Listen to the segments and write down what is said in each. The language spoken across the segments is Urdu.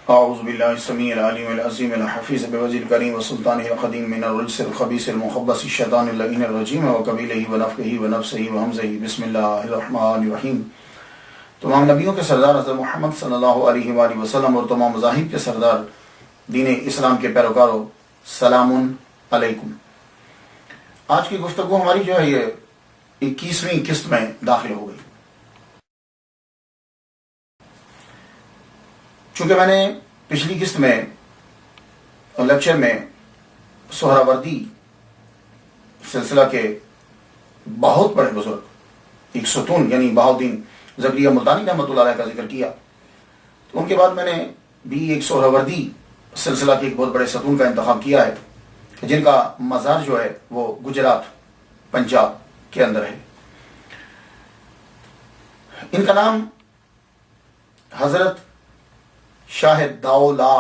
اعوذ باللہ السمیع العلیم العظیم الحفیظ بوجہ الکریم وسلطانہ القدیم من الرجس الخبیث المخبث الشیطان اللعین الرجیم وقبیلہ ونفخہ ونفثہ وہمزہ بسم اللہ الرحمن الرحیم۔ تمام نبیوں کے سردار حضرت محمد صلی اللہ علیہ وآلہ وسلم اور تمام مذاہب کے سردار دین اسلام کے پیروکاروں، سلام علیکم۔ آج کی گفتگو ہماری جو ہے یہ 21ویں قسط میں داخل ہو گئی۔ چونکہ میں نے پچھلی قسط میں لیکچر میں سہراوردی سلسلہ کے بہت بڑے بزرگ ایک ستون یعنی بہاؤالدین زکریا ملتانی رحمۃ اللہ علیہ کا ذکر کیا، تو ان کے بعد میں نے بھی ایک سہراوردی سلسلہ کے ایک بہت بڑے ستون کا انتخاب کیا ہے جن کا مزار جو ہے وہ گجرات پنجاب کے اندر ہے۔ ان کا نام حضرت شاہ داؤلا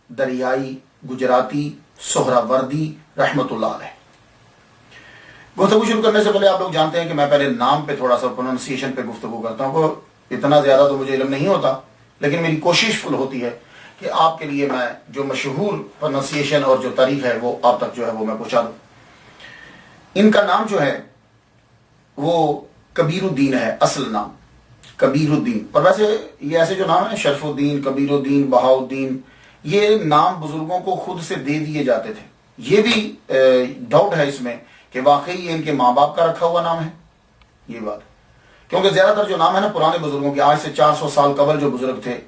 دریائی گجراتی سہراوردی رحمۃ اللہ علیہ۔ گفتگو شروع کرنے سے پہلے آپ لوگ جانتے ہیں کہ میں پہلے نام پہ تھوڑا سا پروننسیشن پہ گفتگو کرتا ہوں، وہ اتنا زیادہ تو مجھے علم نہیں ہوتا، لیکن میری کوشش فل ہوتی ہے کہ آپ کے لیے میں جو مشہور پروننسیشن اور جو تاریخ ہے وہ آپ تک جو ہے وہ میں پہنچا دوں۔ ان کا نام جو ہے وہ کبیر الدین ہے، اصل نام کبیر الدین، اور ویسے یہ ایسے جو نام ہیں شرف الدین، کبیر الدین، بہاؤالدین، یہ نام بزرگوں کو خود سے دے دیے جاتے تھے۔ یہ بھی ڈاؤٹ ہے اس میں کہ واقعی یہ ان کے ماں باپ کا رکھا ہوا نام ہے، یہ بات، کیونکہ زیادہ تر جو نام ہے نا پرانے بزرگوں کے، آج سے 400 سال قبل جو بزرگ تھے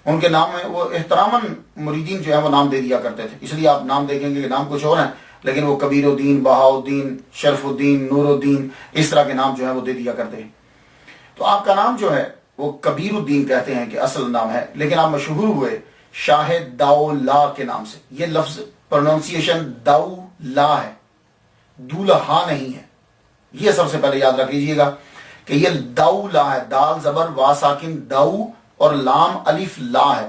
ان کے نام میں وہ احتراماً مریدین جو ہے وہ نام دے دیا کرتے تھے، اس لیے آپ نام دیکھیں گے کہ نام کچھ اور ہیں لیکن وہ کبیر الدین، بہاؤالدین، شرف الدین، نور الدین، اس طرح کے نام جو ہے وہ دے دیا کرتے ہیں۔ تو آپ کا نام جو ہے وہ کبیر الدین کہتے ہیں کہ اصل نام ہے، لیکن آپ مشہور ہوئے شاہ داؤلا کے نام سے۔ یہ لفظ پروننسیشن داؤلا ہے، دولہا نہیں ہے، یہ سب سے پہلے یاد رکھ لیجئے گا کہ یہ داؤلا ہے، دال زبر وا ساکن داؤ اور لام الف لا ہے۔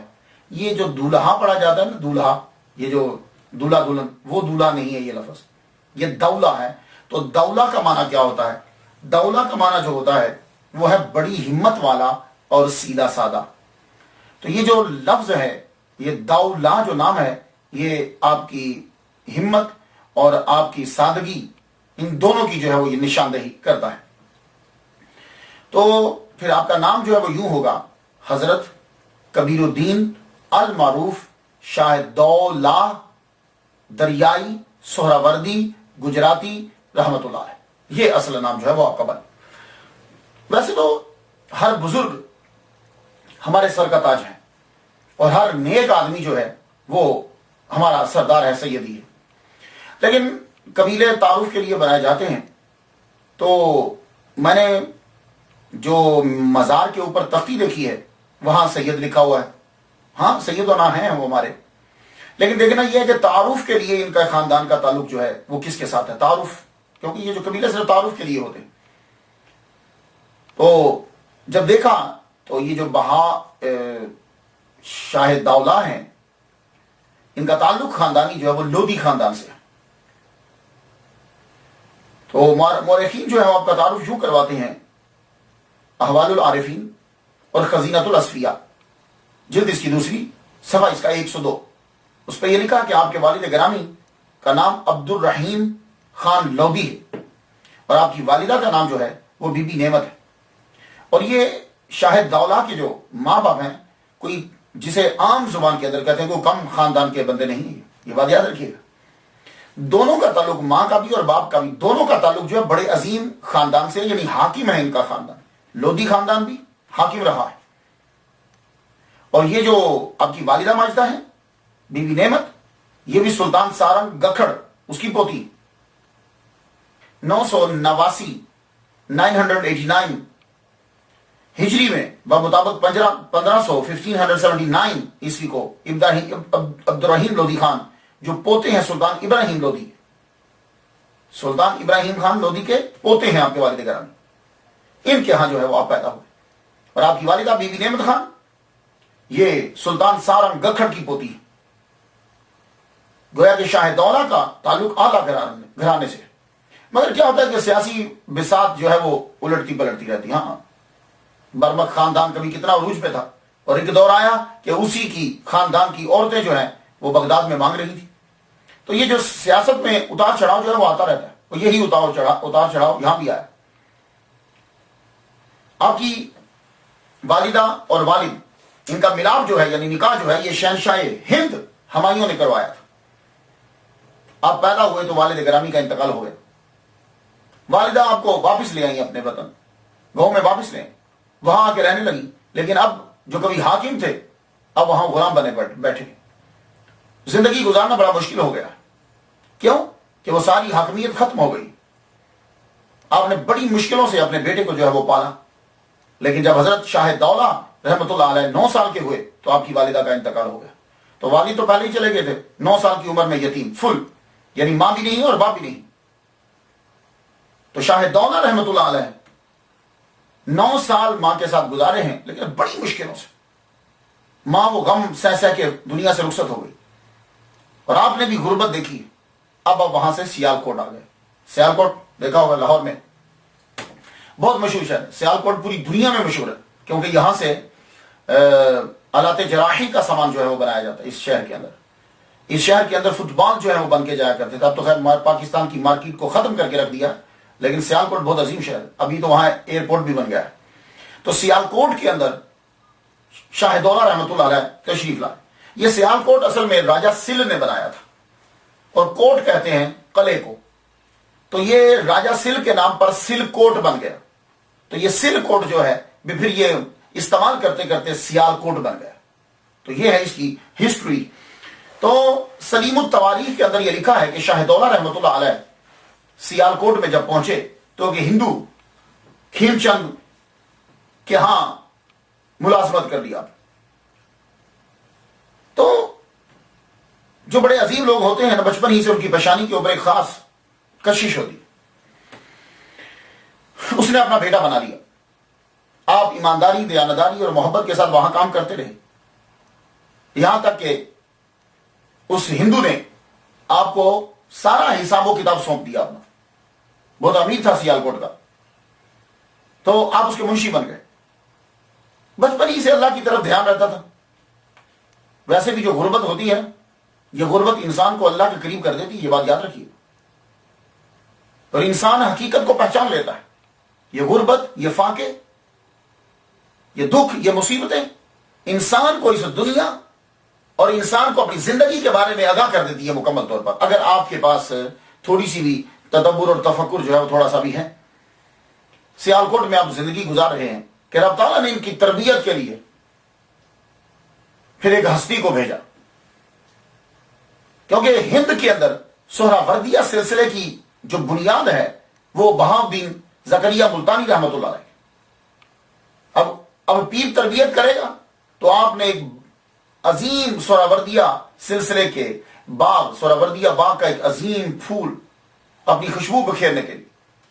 یہ جو دولہا پڑھا جاتا ہے نا، دولہا، یہ جو دولہا دلہن، وہ دولہا نہیں ہے، یہ لفظ یہ دولا ہے۔ تو دولا کا معنی کیا ہوتا ہے؟ دولا کا معنی جو ہوتا ہے وہ ہے بڑی ہمت والا اور سیدھا سادہ۔ تو یہ جو لفظ ہے، یہ داؤلا جو نام ہے، یہ آپ کی ہمت اور آپ کی سادگی، ان دونوں کی جو ہے وہ یہ نشاندہی کرتا ہے۔ تو پھر آپ کا نام جو ہے وہ یوں ہوگا، حضرت کبیر الدین المعروف شاہ داؤلا دریائی سہراوردی گجراتی رحمۃ اللہ علیہ، یہ اصل نام جو ہے وہ آپ کا بن۔ ویسے تو ہر بزرگ ہمارے سر کا تاج ہے اور ہر نیک آدمی جو ہے وہ ہمارا سردار ہے، سیدی ہے، لیکن قبیلے تعارف کے لیے بنائے جاتے ہیں۔ تو میں نے جو مزار کے اوپر تختی دیکھی ہے وہاں سید لکھا ہوا ہے، ہاں سید و نا ہیں وہ ہمارے، لیکن دیکھنا یہ ہے کہ تعارف کے لیے ان کا خاندان کا تعلق جو ہے وہ کس کے ساتھ ہے، تعارف، کیونکہ یہ جو قبیلے صرف تعارف کے لیے ہوتے ہیں۔ تو جب دیکھا تو یہ جو شاہ داؤلا ہیں، ان کا تعلق خاندانی جو ہے وہ لودھی خاندان سے ہے۔ تو مورخین جو ہے وہ آپ کا تعارف یوں کرواتے ہیں، احوال العارفین اور خزینۃ الاصفیاء، جلد اس کی 2 صفحہ اس کا 102، اس پہ یہ لکھا کہ آپ کے والد گرامی کا نام عبد الرحیم خان لودھی ہے اور آپ کی والدہ کا نام جو ہے وہ بی بی نعمت ہے۔ اور یہ شاہ داؤلا کے جو ماں باپ ہیں، کوئی جسے عام زبان کے اندر کہتے ہیں کوئی کم خاندان کے بندے نہیں ہیں، یہ بات یاد رکھیے گا۔ دونوں کا تعلق، ماں کا بھی اور باپ کا بھی، دونوں کا تعلق جو ہے بڑے عظیم خاندان سے، یعنی حاکم ہے ان کا خاندان، لودھی خاندان بھی حاکم رہا ہے۔ اور یہ جو آپ کی والدہ ماجدہ ہیں بی بی نعمت، یہ بھی سلطان سارنگ گکھڑ اس کی پوتی، 989 ہجری میں بمطابق 1579 عیسوی کو عبد الرحیم لودھی خان جو پوتے ہیں سلطان ابراہیم لودھی، سلطان ابراہیم خان لودھی کے پوتے ہیں آپ کے والد گرامی، ان کے ہاں جو ہے وہ آپ پیدا ہوئے۔ اور آپ کی والدہ بی بی نعمت خان یہ سلطان سارنگ گکھڑ کی پوتی ہے۔ گویا کہ شاہ داؤلا کا تعلق اعلیٰ گھرانے سے، مگر کیا ہوتا ہے کہ سیاسی بساط جو ہے وہ الٹتی پلٹتی رہتی۔ ہاں برمک خاندان کبھی کتنا عروج پہ تھا اور ایک دور آیا کہ اسی کی خاندان کی عورتیں جو ہیں وہ بغداد میں مانگ رہی تھی. تو یہ جو سیاست میں اتار چڑھاؤ جو ہے وہ آتا رہتا ہے، اور یہی اتار چڑھاؤ یہاں بھی آیا. آپ کی والدہ اور والد، ان کا ملاپ جو ہے یعنی نکاح جو ہے یہ شہنشاہ ہند ہمایوں نے کروایا تھا. آپ پیدا ہوئے تو والد گرامی کا انتقال ہو گیا. والدہ آپ کو واپس لے آئی اپنے وطن، گاؤں میں واپس لے آئی، وہاں آ کے رہنے لگی. لیکن اب جو کبھی حاکم تھے اب وہاں غلام بنے بیٹھے. زندگی گزارنا بڑا مشکل ہو گیا. کیوں؟ کہ وہ ساری حاکمیت ختم ہو گئی. آپ نے بڑی مشکلوں سے اپنے بیٹے کو جو ہے وہ پالا. لیکن جب حضرت شاہ دولہ رحمۃ اللہ علیہ 9 سال کے ہوئے تو آپ کی والدہ کا انتقال ہو گیا. تو والد تو پہلے ہی چلے گئے تھے، 9 سال کی عمر میں یتیم فل، یعنی ماں بھی نہیں اور باپ بھی نہیں. تو شاہ دولہ رحمۃ اللہ علیہ 9 سال ماں کے ساتھ گزارے ہیں، لیکن بڑی مشکلوں سے. ماں وہ غم سہ کے دنیا سے رخصت ہو گئی، اور آپ نے بھی غربت دیکھی. اب آپ وہاں سے سیالکوٹ آ گئے. سیالکوٹ دیکھا ہوگا لاہور میں، بہت مشہور شہر. سیالکوٹ پوری دنیا میں مشہور ہے کیونکہ یہاں سے آلات جراحی کا سامان جو ہے وہ بنایا جاتا ہے. اس شہر کے اندر فٹ بال جو ہے وہ بن کے جایا کرتے تھے. اب تو خیر پاکستان کی مارکیٹ کو ختم کر کے رکھ دیا، لیکن سیالکوٹ بہت عظیم شہر ہے. ابھی تو وہاں ایئرپورٹ بھی بن گیا ہے. تو سیالکوٹ کے اندر شاہ دولہ رحمۃ اللہ علیہ تشریف لائے. یہ سیالکوٹ اصل میں راجہ سل نے بنایا تھا، اور کوٹ کہتے ہیں قلعے کو. تو یہ راجہ سل کے نام پر سل کوٹ بن گیا. تو یہ سل کوٹ جو ہے پھر یہ استعمال کرتے کرتے سیال کوٹ بن گیا. تو یہ ہے اس کی ہسٹری. تو سلیم التواریخ کے اندر یہ لکھا ہے کہ شاہ دولہ رحمۃ اللہ علیہ سیال کوٹ میں جب پہنچے تو کہ ہندو کھیم چند کے ہاں ملازمت کر دیا. تو جو بڑے عظیم لوگ ہوتے ہیں نا، بچپن ہی سے ان کی پیشانی کے اوپر ایک خاص کشش ہوتی. اس نے اپنا بیٹا بنا لیا. آپ ایمانداری، دیانتداری اور محبت کے ساتھ وہاں کام کرتے رہے، یہاں تک کہ اس ہندو نے آپ کو سارا حساب و کتاب سونپ دیا اپنا. بہت امیر تھا سیالکوٹ کا، تو آپ اس کے منشی بن گئے. بچپن ہی سے اللہ کی طرف دھیان رہتا تھا. ویسے بھی جو غربت ہوتی ہے، یہ غربت انسان کو اللہ کے قریب کر دیتی ہے، یہ بات یاد رکھیے. اور انسان حقیقت کو پہچان لیتا ہے. یہ غربت، یہ فاقے، یہ دکھ، یہ مصیبتیں انسان کو اس دنیا اور انسان کو اپنی زندگی کے بارے میں آگاہ کر دیتی ہے مکمل طور پر، اگر آپ کے پاس تھوڑی سی بھی تدبر اور تفکر جو ہے وہ تھوڑا سا بھی ہے. سیالکوٹ میں آپ زندگی گزار رہے ہیں کہ رب تعالیٰ نے ان کی تربیت کے لیے پھر ایک ہستی کو بھیجا. کیونکہ ہند کے اندر سہراوردیہ سلسلے کی جو بنیاد ہے وہ بہاؤالدین زکریا ملتانی رحمۃ اللہ علیہ. اب پیر تربیت کرے گا تو آپ نے ایک عظیم سہراوردیہ سلسلے کے باغ، سہراوردیہ باغ کا ایک عظیم پھول اپنی خوشبو بکھیرنے کے لیے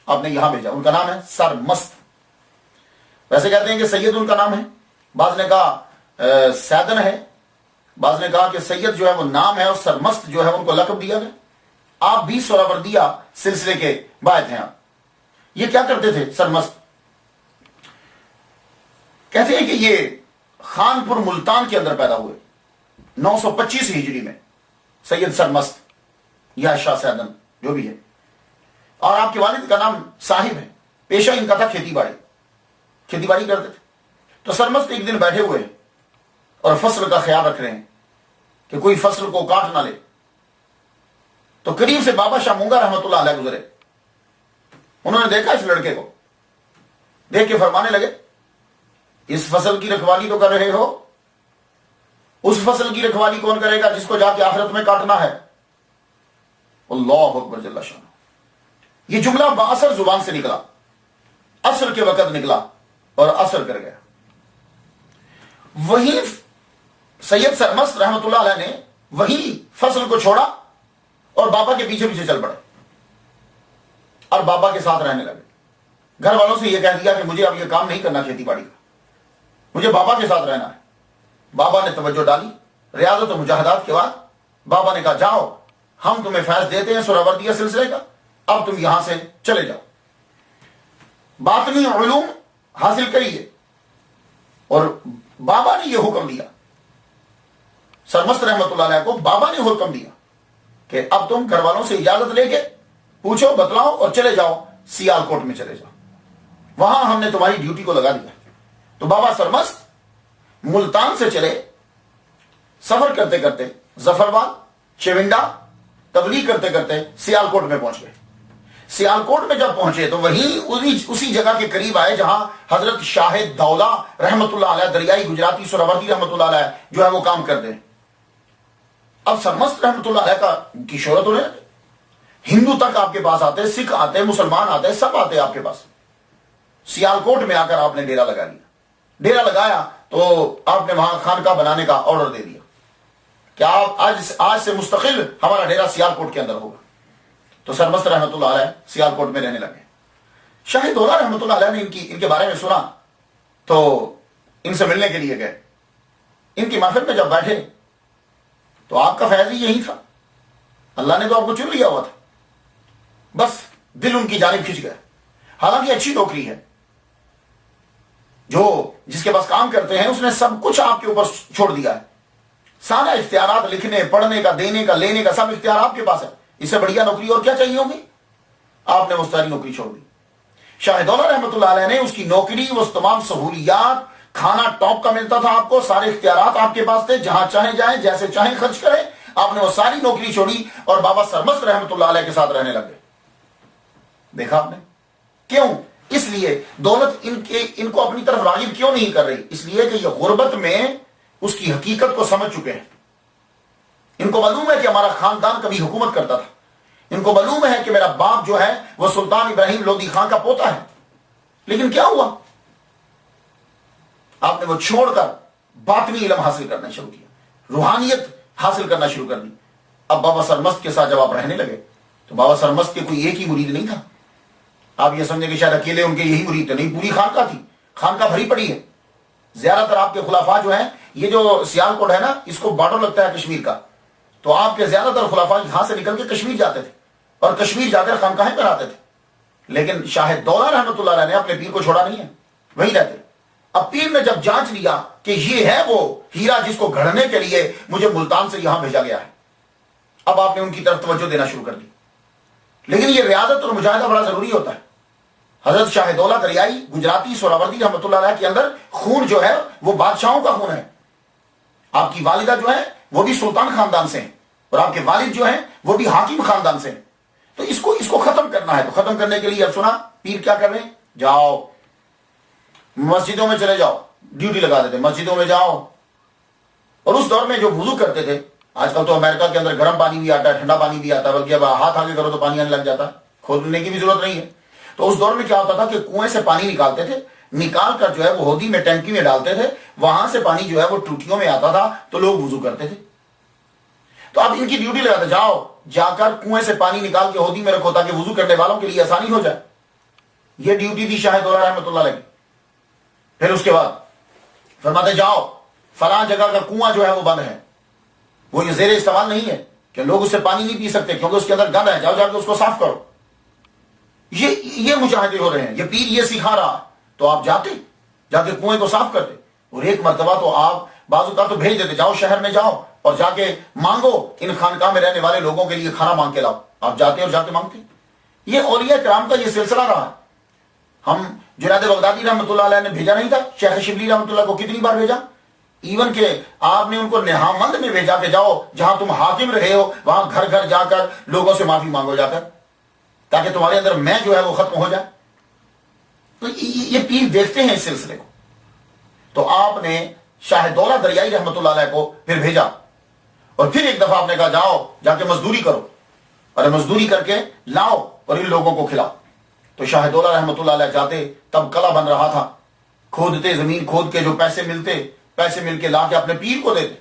آپ نے یہاں بھیجا. ان کا نام ہے سرمست. ویسے کہتے ہیں کہ سید ان کا نام ہے، بعض نے کہا سیدن ہے، بعض نے کہا کہ سید جو ہے وہ نام ہے اور سرمست جو ہے ان کو لقب دیا گیا. آپ بھی سہراوردیہ سلسلے کے باعث ہیں. آپ یہ کیا کرتے تھے؟ سرمست کہتے ہیں کہ یہ خانپور ملتان کے اندر پیدا ہوئے 925 ہجری میں. سید سرمست یا شاہ سیدن جو بھی ہے، اور آپ کے والد کا نام صاحب ہے. پیشہ ان کا تھا کھیتی باڑی کرتے تھے. تو سرمست ایک دن بیٹھے ہوئے اور فصل کا خیال رکھ رہے ہیں کہ کوئی فصل کو کاٹ نہ لے. تو قریب سے بابا شاہ مونگا رحمۃ اللہ علیہ گزرے. انہوں نے دیکھا اس لڑکے کو، دیکھ کے فرمانے لگے اس فصل کی رکھوالی تو کر رہے ہو، اس فصل کی رکھوالی کون کرے گا جس کو جا کے آخرت میں کاٹنا ہے. اللہ اکبر جل شانہ. یہ جملہ باثر زبان سے نکلا، عصر کے وقت نکلا اور اثر کر گیا. وہی سید سرمست رحمۃ اللہ علیہ نے وہی فصل کو چھوڑا اور بابا کے پیچھے پیچھے چل پڑے اور بابا کے ساتھ رہنے لگے. گھر والوں سے یہ کہہ دیا کہ مجھے اب یہ کام نہیں کرنا کھیتی باڑی کا، مجھے بابا کے ساتھ رہنا ہے. بابا نے توجہ ڈالی. ریاضت و مجاہدات کے بعد بابا نے کہا جاؤ ہم تمہیں فیض دیتے ہیں سہراوردیہ سلسلے کا، اب تم یہاں سے چلے جاؤ، باطنی علوم حاصل کریے اور بابا نے یہ حکم دیا، سرمست رحمت اللہ علیہ کو بابا نے حکم دیا کہ اب تم گھر والوں سے اجازت لے کے پوچھو بتلاؤ اور چلے جاؤ سیال کوٹ میں چلے جاؤ، وہاں ہم نے تمہاری ڈیوٹی کو لگا دیا۔ تو بابا سرمست ملتان سے چلے، سفر کرتے کرتے ظفرآباد، چونڈا، تبلیغ کرتے کرتے سیال کوٹ میں پہنچ گئے۔ سیال کوٹ میں جب پہنچے تو وہیں اسی جگہ کے قریب آئے جہاں حضرت شاہد دولہ رحمت اللہ علیہ دریائی گجراتی سہروردی رحمت اللہ علیہ جو ہے وہ کام کرتے ہیں۔ اب سرمست رحمت اللہ علیہ کی شہرت ہونے لگی، ہندو تک آپ کے پاس آتے، سکھ آتے، مسلمان آتے، سب آتے آپ کے پاس۔ سیال کوٹ میں آ کر آپ نے ڈیرا لگا لیا۔ ڈیرا لگایا تو آپ نے وہاں خانقاہ بنانے کا آرڈر دے دیا کہ آپ آج سے مستقل ہمارا ڈیرا سیال کوٹ کے اندر ہوگا۔ تو سرمست رحمت اللہ علیہ سیال کوٹ میں رہنے لگے۔ شاہد دولہ رحمت اللہ علیہ نے ان کے بارے میں سنا تو ان سے ملنے کے لیے گئے۔ ان کی محفل میں جب بیٹھے تو آپ کا فیض ہی یہی تھا، اللہ نے تو آپ کو چن لیا ہوا تھا، بس دل ان کی جانب کھنچ گیا۔ حالانکہ اچھی نوکری ہے، جو جس کے پاس کام کرتے ہیں اس نے سب کچھ آپ کے اوپر چھوڑ دیا ہے، سارا اختیارات لکھنے پڑھنے کا دینے کا لینے کا سب اختیار آپ کے پاس ہے، اس سے بڑھیا نوکری اور کیا چاہیے ہوگی؟ آپ نے وہ ساری نوکری چھوڑ دی۔ شاہد دولہ رحمت اللہ علیہ نے اس کی نوکری، وہ تمام سہولیات، کھانا ٹاپ کا ملتا تھا آپ کو، سارے اختیارات آپ کے پاس تھے، جہاں چاہیں جائیں جیسے چاہیں خرچ کریں، آپ نے وہ ساری نوکری چھوڑی اور بابا سرمست رحمت اللہ علیہ کے ساتھ رہنے لگ گئے۔ دیکھا آپ نے کیوں؟ اس لیے دولت ان کو اپنی طرف راغب کیوں نہیں کر رہی؟ اس لیے کہ یہ غربت میں اس کی حقیقت کو سمجھ چکے ہیں۔ ان کو معلوم ہے کہ ہمارا خاندان کبھی حکومت کرتا تھا، ان کو معلوم ہے کہ میرا باپ جو ہے وہ سلطان ابراہیم لودھی خان کا پوتا ہے، لیکن کیا ہوا؟ آپ نے وہ چھوڑ کر باطنی علم حاصل کرنا شروع کیا، روحانیت حاصل کرنا شروع کر دی۔ اب بابا سرمست کے ساتھ جب آپ رہنے لگے تو بابا سرمست کے کوئی ایک ہی مرید نہیں تھا، آپ یہ سمجھیں کہ شاید اکیلے ان کے یہی مرید تھے، نہیں، پوری خانقاہ تھی، خانقاہ بھری پڑی ہے۔ زیادہ تر آپ کے خلفاء جو ہیں، یہ جو سیال کوٹ ہے نا، اس کو بارڈر لگتا ہے کشمیر کا، تو آپ کے زیادہ تر خلفاء یہاں سے نکل کے کشمیر جاتے تھے اور کشمیر جا کر خانقاہیں بناتے تھے، لیکن شاہد دولہ رحمت اللہ علیہ نے اپنے پیر کو چھوڑا نہیں ہے، وہی رہتے۔ اب پیر نے جب جانچ لیا کہ یہ ہے وہ ہیرا جس کو گھڑنے کے لیے مجھے ملتان سے یہاں بھیجا گیا ہے، اب آپ نے ان کی طرف توجہ دینا شروع کر دی۔ لیکن یہ ریاضت اور مجاہدہ بڑا ضروری ہوتا ہے۔ حضرت شاہد دولہ دریائی گجراتی سہروردی رحمت اللہ علیہ کے اندر خون جو ہے وہ بادشاہوں کا خون ہے۔ آپ کی والدہ جو ہے وہ بھی سلطان خاندان سے ہیں اور آپ کے والد جو ہیں وہ بھی حاکم خاندان سے ہیں، تو اس کو ختم کرنا ہے۔ تو ختم کرنے کے لیے اب سنا پیر کیا کر رہے ہیں؟ جاؤ مسجدوں میں چلے جاؤ، ڈیوٹی لگا دیتے، مسجدوں میں جاؤ۔ اور اس دور میں جو وضو کرتے تھے، آج کل تو امریکہ کے اندر گرم پانی بھی آتا ہے، ٹھنڈا پانی بھی آتا ہے، بلکہ اب ہاتھ آگے کرو تو پانی آنے لگ جاتا ہے، کھودنے کی بھی ضرورت نہیں ہے۔ تو اس دور میں کیا ہوتا تھا کہ کنویں سے پانی نکالتے تھے، نکال کر جو ہے وہ ہودی میں ٹینکی میں ڈالتے تھے، وہاں سے پانی جو ہے وہ ٹوٹیوں میں آتا تھا تو لوگ وضو کرتے تھے۔ تو اب ان کی ڈیوٹی لگاتے، جاؤ جا کر کنویں سے پانی نکال کے ہودی میں رکھو تاکہ وضو کرنے والوں کے لیے آسانی ہو جائے۔ یہ ڈیوٹی تھی شاہد دولہ رحمت اللہ علیہ کی۔ پھر اس کے بعد فرماتے جاؤ فلاں جگہ کا کنواں جو ہے وہ بند ہے، وہ یہ زیر استعمال نہیں ہے کہ لوگ اس سے پانی نہیں پی سکتے کیونکہ اس کے اندر گند ہے، جاؤ جا کے اس کو صاف کرو۔ یہ مجاہدے ہو رہے ہیں، یہ پیر یہ سکھا رہا، تو آپ جا کے کنویں کو صاف کرتے۔ اور ایک مرتبہ تو آپ بعض اوقات تو بھیج دیتے، جاؤ شہر میں جاؤ اور جا کے مانگو، ان خانقاہ میں رہنے والے لوگوں کے لیے کھانا مانگ کے لاؤ۔ آپ جاتے اور جا کے مانگتے۔ یہ اولیاء کرام کا یہ سلسلہ رہا ہے۔ ہم جنید بغدادی رحمۃ اللہ علیہ نے بھیجا نہیں تھا شیخ شبلی رحمۃ اللہ کو کتنی بار بھیجا؟ ایون کہ آپ نے ان کو نہامند میں بھیجا کہ جاؤ جہاں تم حاکم رہے ہو وہاں گھر گھر جا کر لوگوں سے معافی مانگو جا کر، تاکہ تمہارے اندر میں جو ہے وہ ختم ہو جائے۔ تو یہ پیر دیکھتے ہیں اس سلسلے کو۔ تو آپ نے شاہد دولہ دریائی رحمت اللہ علیہ کو پھر بھیجا اور پھر ایک دفعہ آپ نے کہا جاؤ جا کے مزدوری کرو اور مزدوری کر کے لاؤ اور ان لوگوں کو کھلاؤ۔ تو شاہد دولہ رحمت اللہ علیہ جاتے، تب قلعہ بن رہا تھا، کھودتے، زمین کھود کے جو پیسے ملتے، پیسے مل کے لا کے اپنے پیر کو دیتے،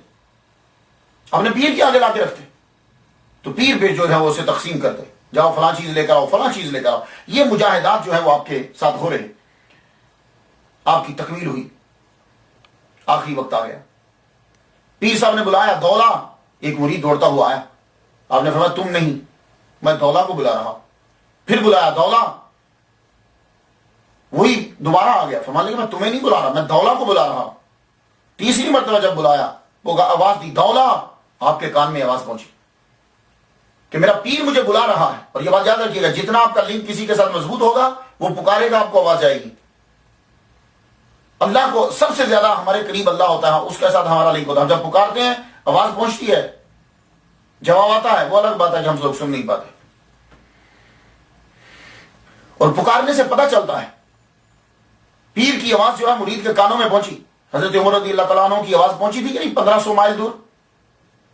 اپنے پیر کے آگے لا کے رکھتے، تو پیر بھی جو ہے وہ اسے تقسیم کرتے، جاؤ فلاں چیز لے کر آؤ، فلاں چیز لے کر آؤ۔ یہ مجاہدات جو ہے وہ آپ کے ساتھ ہو رہے ہیں۔ آپ کی تکمیل ہوئی، آخری وقت آ گیا، پیر صاحب نے بلایا دولہ، ایک مرید دوڑتا ہوا آیا، آپ نے فرمایا تم نہیں، میں دولہ کو بلا رہا۔ پھر بلایا دولہ، وہی دوبارہ آ گیا، فرمانے لگا میں تمہیں نہیں بلا رہا، میں دولہ کو بلا رہا۔ تیسری مرتبہ جب بلایا وہ آواز دی دولا، آپ کے کان میں آواز پہنچی کہ میرا پیر مجھے بلا رہا ہے. اور یہ بات یاد رکھیے گا، جتنا آپ کا لنک کسی کے ساتھ مضبوط ہوگا وہ پکارے گا، آپ کو آواز جائے گی. اللہ کو سب سے زیادہ ہمارے قریب اللہ ہوتا ہے، اس کے ساتھ ہمارا لنک ہوتا ہے. جب پکارتے ہیں آواز پہنچتی ہے، جواب آتا ہے، وہ الگ بات ہے کہ ہم لوگ سن نہیں پاتے. اور پکارنے سے پتہ چلتا ہے. پیر کی آواز جو ہے مرید کے کانوں میں پہنچی. حضرت عمر رضی اللہ تعالیٰ عنہ کی آواز پہنچی تھی کہ نہیں 1500 مائل دور.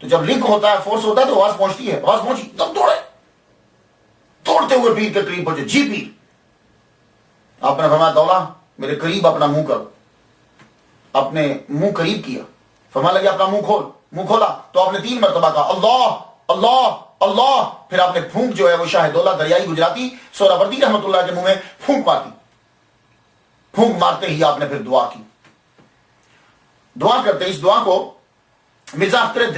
تو جب لنک ہوتا ہے، فورس ہوتا ہے تو آواز پہنچتی ہے. آواز پہنچی تب دوڑے، دوڑتے ہوئے پیر کے قریب پہنچے. جی پیر. آپ نے فرمایا دولا میرے قریب اپنا منہ کرو. اپنے منہ قریب کیا. فرمایا لگے اپنا منہ کھول. منہ کھولا تو آپ نے 3 مرتبہ کہا اللہ اللہ اللہ. پھر آپ نے پھونک جو ہے وہ شاہ دولہ دریائی گجراتی سہروردی رحمت اللہ کے منہ میں پھونک مار دی. پھونک مارتے ہی آپ نے پھر دعا کی. دعا کرتے اس دعا کو مرزا اختر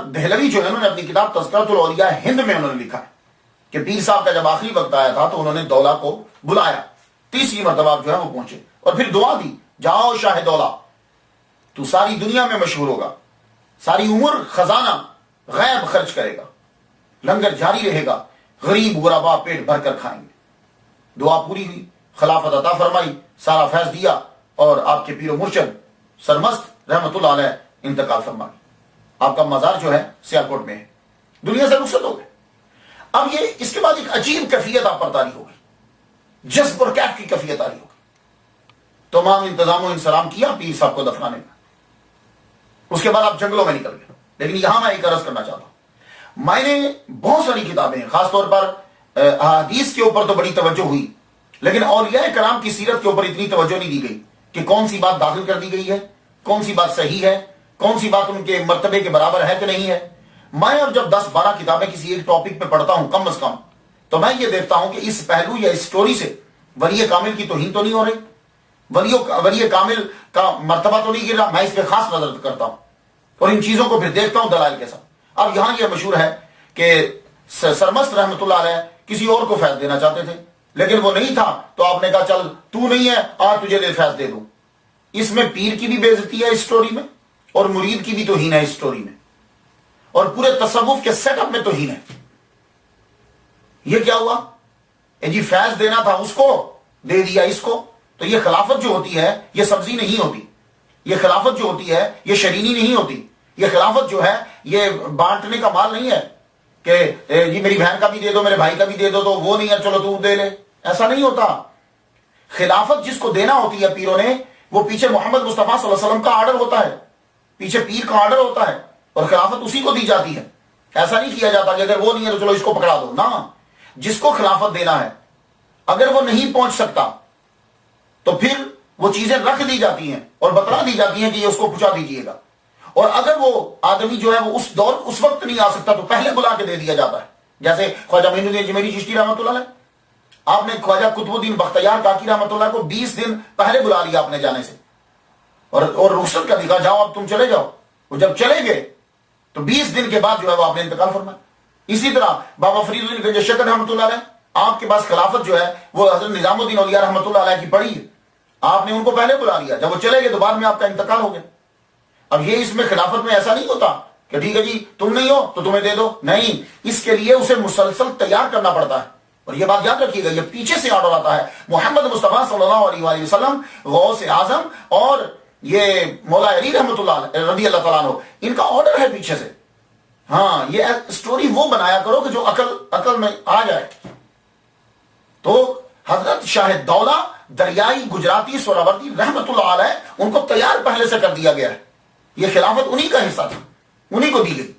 دہلوی جو ہے انہوں نے اپنی کتاب تذکرۃ الاولیاء ہند میں انہوں نے لکھا ہے کہ پیر صاحب کا جب آخری وقت آیا تھا تو انہوں نے دولہ کو بلایا. تیسری مرتبہ آپ جو ہے وہ پہنچے اور پھر دعا دی، جاؤ شاہ دولہ، تو ساری دنیا میں مشہور ہوگا، ساری عمر خزانہ غیب خرچ کرے گا، لنگر جاری رہے گا، غریب غربا پیٹ بھر کر کھائیں گے. دعا پوری ہوئی، خلافت عطا فرمائی، سارا فیض دیا اور آپ کے پیر و مرشد سرمست رحمت اللہ علیہ انتقال فرمائی. آپ کا مزار جو ہے سیالکوٹ میں ہے. دنیا سے رخصت ہو گئے. اب یہ اس کے بعد ایک عجیب کیفیت آپ پر طاری ہو گئی، جذب اور کیف کی کیفیت طاری ہو گئی. تمام انتظام و انسلام کیا پیر صاحب کو دفنانے کا. اس کے بعد آپ جنگلوں میں نکل گئے. لیکن یہاں میں ایک عرض کرنا چاہتا ہوں، میں نے بہت ساری کتابیں خاص طور پر احادیث کے اوپر تو بڑی توجہ ہوئی، لیکن اولیاء کرام کی سیرت کے اوپر اتنی توجہ نہیں دی گئی کہ کون سی بات داخل کر دی گئی ہے، کون سی بات صحیح ہے، کون سی بات ان کے مرتبے کے برابر ہے کہ نہیں ہے. میں اب جب 10-12 کتابیں کسی ایک ٹاپک پہ پڑھتا ہوں کم از کم، تو میں یہ دیکھتا ہوں کہ اس پہلو یا اس سٹوری سے ولی کامل کی توہین تو نہیں ہو رہی، ولی کامل کا مرتبہ تو نہیں گر رہا. میں اس پہ خاص نظر کرتا ہوں اور ان چیزوں کو پھر دیکھتا ہوں دلائل کے ساتھ. اب یہاں یہ مشہور ہے کہ سرمست رحمت اللہ علیہ کسی اور کو فیض دینا چاہتے تھے، لیکن وہ نہیں تھا تو آپ نے کہا چل تو نہیں ہے آج تجھے فیض دے دوں. اس میں پیر کی بھی بے عزتی ہے اس سٹوری میں، اور مرید کی بھی توہین ہے اس سٹوری میں، اور پورے تصوف کے سیٹ اپ میں توہین ہے. یہ کیا ہوا؟ جی فیض دینا تھا اس کو، دے دیا اس کو. تو یہ خلافت جو ہوتی ہے یہ سبزی نہیں ہوتی، یہ خلافت جو ہوتی ہے یہ شرینی نہیں ہوتی. یہ خلافت جو ہے یہ بانٹنے کا مال نہیں ہے کہ یہ میری بہن کا بھی دے دو، میرے بھائی کا بھی دے دو، تو وہ نہیں ہے چلو تو دے لے. ایسا نہیں ہوتا. خلافت جس کو دینا ہوتی ہے پیروں نے، وہ پیچھے محمد مصطفیٰ صلی اللہ علیہ وسلم کا آرڈر ہوتا ہے، پیچھے پیر کا آرڈر ہوتا ہے، اور خلافت اسی کو دی جاتی ہے. ایسا نہیں کیا جاتا کہ اگر وہ نہیں ہے تو چلو اس کو پکڑا دو. نہ، جس کو خلافت دینا ہے اگر وہ نہیں پہنچ سکتا تو پھر وہ چیزیں رکھ دی جاتی ہیں اور بتلا دی جاتی ہیں کہ یہ اس کو پہنچا دیجیے گا. اور اگر وہ آدمی جو ہے وہ اس وقت نہیں آ سکتا تو پہلے بلا کے دے دیا جاتا ہے. جیسے خواجہ معین الدین اجمیری چشتی رحمۃ اللہ علیہ، آپ نے خواجہ قطب الدین بختیار کاکی رحمۃ اللہ کو 20 دن پہلے بلا لیا اپنے جانے سے، اور رخصت کا دکھا جاؤ اب تم چلے جاؤ. وہ جب چلے گئے تو 20 دن کے بعد جو ہے وہ آپ نے انتقال فرمایا. اسی طرح بابا فرید الدین گنج شکر رحمۃ اللہ علیہ، آپ کے پاس خلافت جو ہے وہ حضرت نظام الدین اولیاء رحمۃ اللہ علیہ کی پڑی ہے. آپ نے ان کو پہلے بلا لیا، جب وہ چلے گئے تو بعد میں آپ کا انتقال ہو گیا. اب یہ اس میں خلافت میں ایسا نہیں ہوتا کہ ٹھیک ہے جی تم نہیں ہو تو تمہیں دے دو. نہیں، اس کے لیے اسے مسلسل تیار کرنا پڑتا ہے. اور یہ بات یاد رکھیے گا، یہ پیچھے سے آرڈر آتا ہے. محمد مصطفیٰ صلی اللہ علیہ وآلہ وسلم، غوث اعظم اور یہ مولا علی رحمۃ اللہ رضی اللہ تعالیٰ عنہ، ان کا آرڈر ہے پیچھے سے. ہاں، یہ سٹوری وہ بنایا کرو کہ جو عقل میں آ جائے. تو حضرت شاہ دولہ دریائی گجراتی سہروردی رحمت اللہ علیہ، ان کو تیار پہلے سے کر دیا گیا ہے. یہ خلافت انہی کا حصہ تھا، انہی کو دی گئی.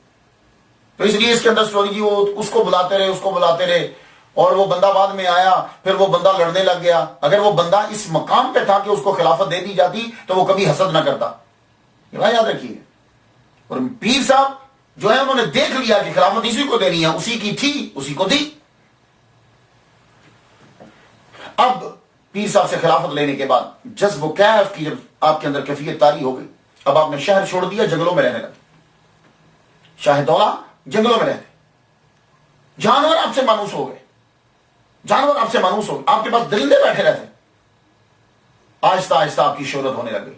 تو اس لیے اس کے اندر سٹوری جی وہ اس کو بلاتے رہے، اس کو بلاتے رہے، اور وہ بندہ بعد میں آیا، پھر وہ بندہ لڑنے لگ گیا. اگر وہ بندہ اس مقام پہ تھا کہ اس کو خلافت دے دی جاتی تو وہ کبھی حسد نہ کرتا. یہ بات یاد رکھیے. اور پیر صاحب جو ہے انہوں نے دیکھ لیا کہ خلافت اسی کو دینی ہے، اسی کی تھی، اسی کو دی. اب پیر صاحب سے خلافت لینے کے بعد جذب و کیف کی جب آپ کے اندر کیفیت طاری ہو گئی، اب آپ نے شہر چھوڑ دیا، جنگلوں میں رہنے لگے. شاہ دولہ جنگلوں میں رہتے، جانور آپ سے مانوس ہو گئے، جانور آپ سے مانوس ہو گئے، آپ کے پاس درندے بیٹھے رہتے. آہستہ آہستہ آپ کی شہرت ہونے لگ گئی.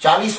40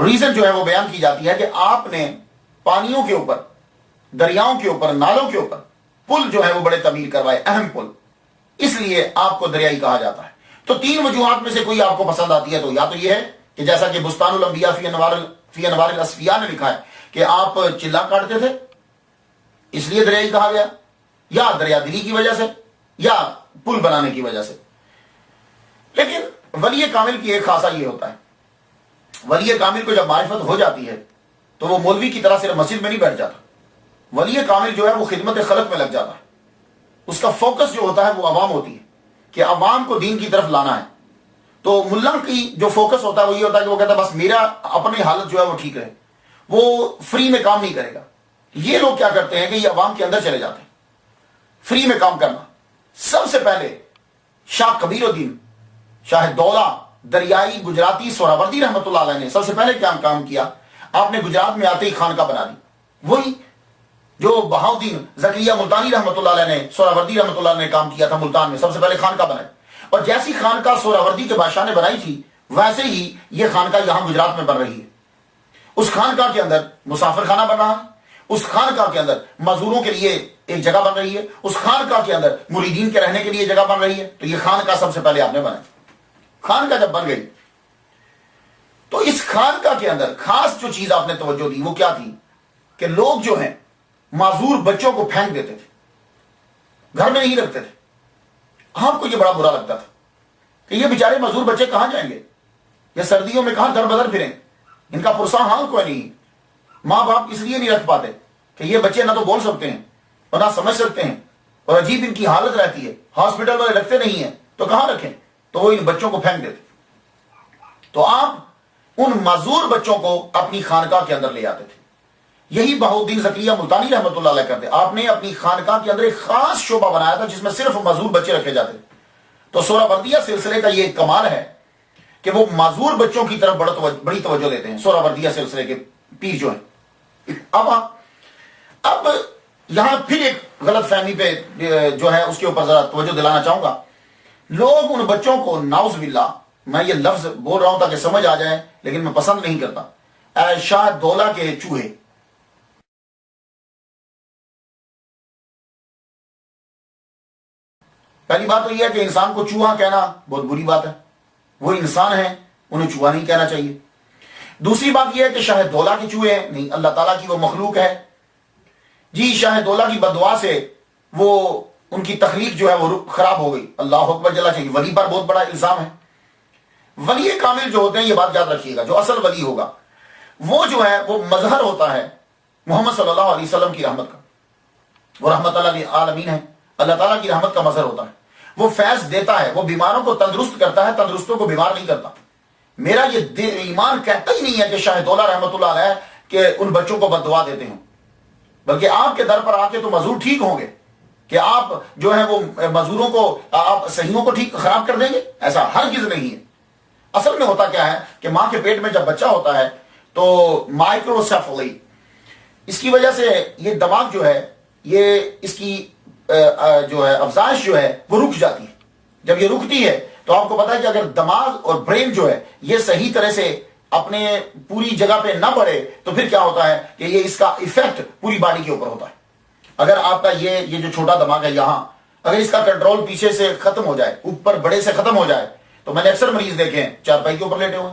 ریزن جو ہے وہ بیان کی جاتی ہے کہ آپ نے پانیوں کے اوپر، دریاؤں کے اوپر، نالوں کے اوپر پل جو ہے وہ بڑے تعمیر کروائے، اہم پل، اس لیے آپ کو دریائی کہا جاتا ہے۔ تو 3 وجوہات میں سے کوئی آپ کو پسند آتی ہے تو یا تو یہ ہے کہ جیسا کہ بستان الانبیاء فی انوار الاصفیاء نے لکھا ہے کہ آپ چلا کاٹتے تھے اس لیے دریائی کہا گیا، یا دریا دلی کی وجہ سے، یا پل بنانے کی وجہ سے۔ لیکن ولی کامل کی ایک خاصہ یہ ہوتا ہے، ولی کامل کو جب معرفت ہو جاتی ہے تو وہ مولوی کی طرح صرف مسجد میں نہیں بیٹھ جاتا، ولی کامل جو ہے وہ خدمت خلق میں لگ جاتا ہے۔ اس کا فوکس جو ہوتا ہے وہ عوام ہوتی ہے کہ عوام کو دین کی طرف لانا ہے۔ تو ملا کی جو فوکس ہوتا ہے وہ یہ ہوتا ہے کہ وہ کہتا ہے بس میرا اپنی حالت جو ہے وہ ٹھیک رہے، وہ فری میں کام نہیں کرے گا۔ یہ لوگ کیا کرتے ہیں کہ یہ عوام کے اندر چلے جاتے ہیں، فری میں کام کرنا۔ سب سے پہلے شاہ کبیر الدین شاہ دولہ دریائی گجراتی سہراوردی رحمۃ اللہ علیہ نے سب سے پہلے کیا کام کیا، آپ نے گجرات میں آتے ہی خانقاہ بنا دی، وہی جو بہاؤدین زکریہ ملتانی رحمۃ اللہ علیہ نے، سہراوردی رحمۃ اللہ علیہ نے کام کیا تھا ملتان میں، سب سے پہلے خانقاہ بنائی۔ اور جیسی خانقاہ سہراوردی کے بادشاہ نے بنائی تھی ویسے ہی یہ خانقاہ یہاں گجرات میں بن رہی ہے۔ اس خانقاہ کے اندر مسافر خانہ بن رہا ہے، اس خانقاہ کے اندر مزدوروں کے لیے ایک جگہ بن رہی ہے، اس خانقاہ کے اندر مریدین کے رہنے کے لیے جگہ بن رہی ہے۔ تو یہ خانقاہ سب سے پہلے آپ نے بنائی۔ خانقاہ جب بن گئی تو اس خانقاہ کے اندر خاص جو چیز آپ نے توجہ دی وہ کیا تھی کہ لوگ جو ہیں معذور بچوں کو پھینک دیتے تھے، گھر میں نہیں رکھتے تھے۔ آپ کو یہ بڑا برا لگتا تھا کہ یہ بیچارے معذور بچے کہاں جائیں گے، یہ سردیوں میں کہاں در بدر پھریں، ان کا پرساں حال کوئی نہیں۔ ماں باپ اس لیے نہیں رکھ پاتے کہ یہ بچے نہ تو بول سکتے ہیں اور نہ سمجھ سکتے ہیں، اور عجیب ان کی حالت رہتی ہے، ہاسپٹل والے رکھتے نہیں ہیں تو کہاں رکھیں، تو وہ ان بچوں کو پھینک دیتے۔ تو آپ ان معذور بچوں کو اپنی خانقاہ کے اندر لے آتے تھے۔ یہی بہاؤدین زکریہ ملتانی رحمۃ اللہ علیہ کرتے، آپ نے اپنی خانقاہ کے اندر ایک خاص شعبہ بنایا تھا جس میں صرف معذور بچے رکھے جاتے تھے۔ تو سہراوردیہ سلسلے کا یہ ایک کمال ہے کہ وہ معذور بچوں کی طرف بڑی توجہ دیتے ہیں، سہراوردیہ سلسلے کے پیر جو ہیں۔ اب یہاں پھر ایک غلط فہمی پہ جو ہے اس کے اوپر ذرا توجہ دلانا چاہوں گا۔ لوگ ان بچوں کو نعوذ باللہ، میں یہ لفظ بول رہا ہوں تاکہ سمجھ آ جائے لیکن میں پسند نہیں کرتا، اے شاہ دولہ کے چوہے۔ پہلی بات تو یہ ہے کہ انسان کو چوہا کہنا بہت بری بات ہے، وہ انسان ہے، انہیں چوہا نہیں کہنا چاہیے۔ دوسری بات یہ ہے کہ شاہ دولہ کے چوہے ہیں، نہیں، اللہ تعالیٰ کی وہ مخلوق ہے۔ جی شاہ دولہ کی بددعا سے وہ ان کی تخلیق جو ہے وہ خراب ہو گئی، اللہ اکبر جل چاہیے۔ ولی پر بہت بڑا الزام ہے۔ ولی کامل جو ہوتے ہیں، یہ بات یاد رکھیے گا، جو اصل ولی ہوگا وہ جو ہے وہ مظہر ہوتا ہے محمد صلی اللہ علیہ وسلم کی رحمت کا، وہ رحمت اللہ للعالمین ہے، اللہ تعالیٰ کی رحمت کا مظہر ہوتا ہے۔ وہ فیض دیتا ہے، وہ بیماروں کو تندرست کرتا ہے، تندرستوں کو بیمار نہیں کرتا۔ میرا یہ ایمان کہتا ہی نہیں ہے کہ شاہ دولہ رحمت اللہ علیہ کہ ان بچوں کو بد دعا دیتے ہوں، بلکہ آپ کے در پر آ کے تو مزدور ٹھیک ہوں گے کہ آپ جو ہے وہ مزدوروں کو، آپ صحیحوں کو ٹھیک خراب کر دیں گے، ایسا ہرگز نہیں ہے۔ اصل میں ہوتا کیا ہے کہ ماں کے پیٹ میں جب بچہ ہوتا ہے تو مائکروسیفلی، اس کی وجہ سے یہ دماغ جو ہے، یہ اس کی جو ہے افزائش جو ہے وہ رک جاتی ہے۔ جب یہ رکتی ہے تو آپ کو پتا ہے کہ اگر دماغ اور برین جو ہے یہ صحیح طرح سے اپنے پوری جگہ پہ نہ بڑھے تو پھر کیا ہوتا ہے کہ یہ اس کا ایفیکٹ پوری باڈی کے اوپر ہوتا ہے۔ اگر آپ کا یہ جو چھوٹا دماغ ہے یہاں، اگر اس کا کنٹرول پیچھے سے ختم ہو جائے، اوپر بڑے سے ختم ہو جائے، تو میں نے اکثر مریض دیکھے ہیں چارپائی کے اوپر لیٹے ہوئے،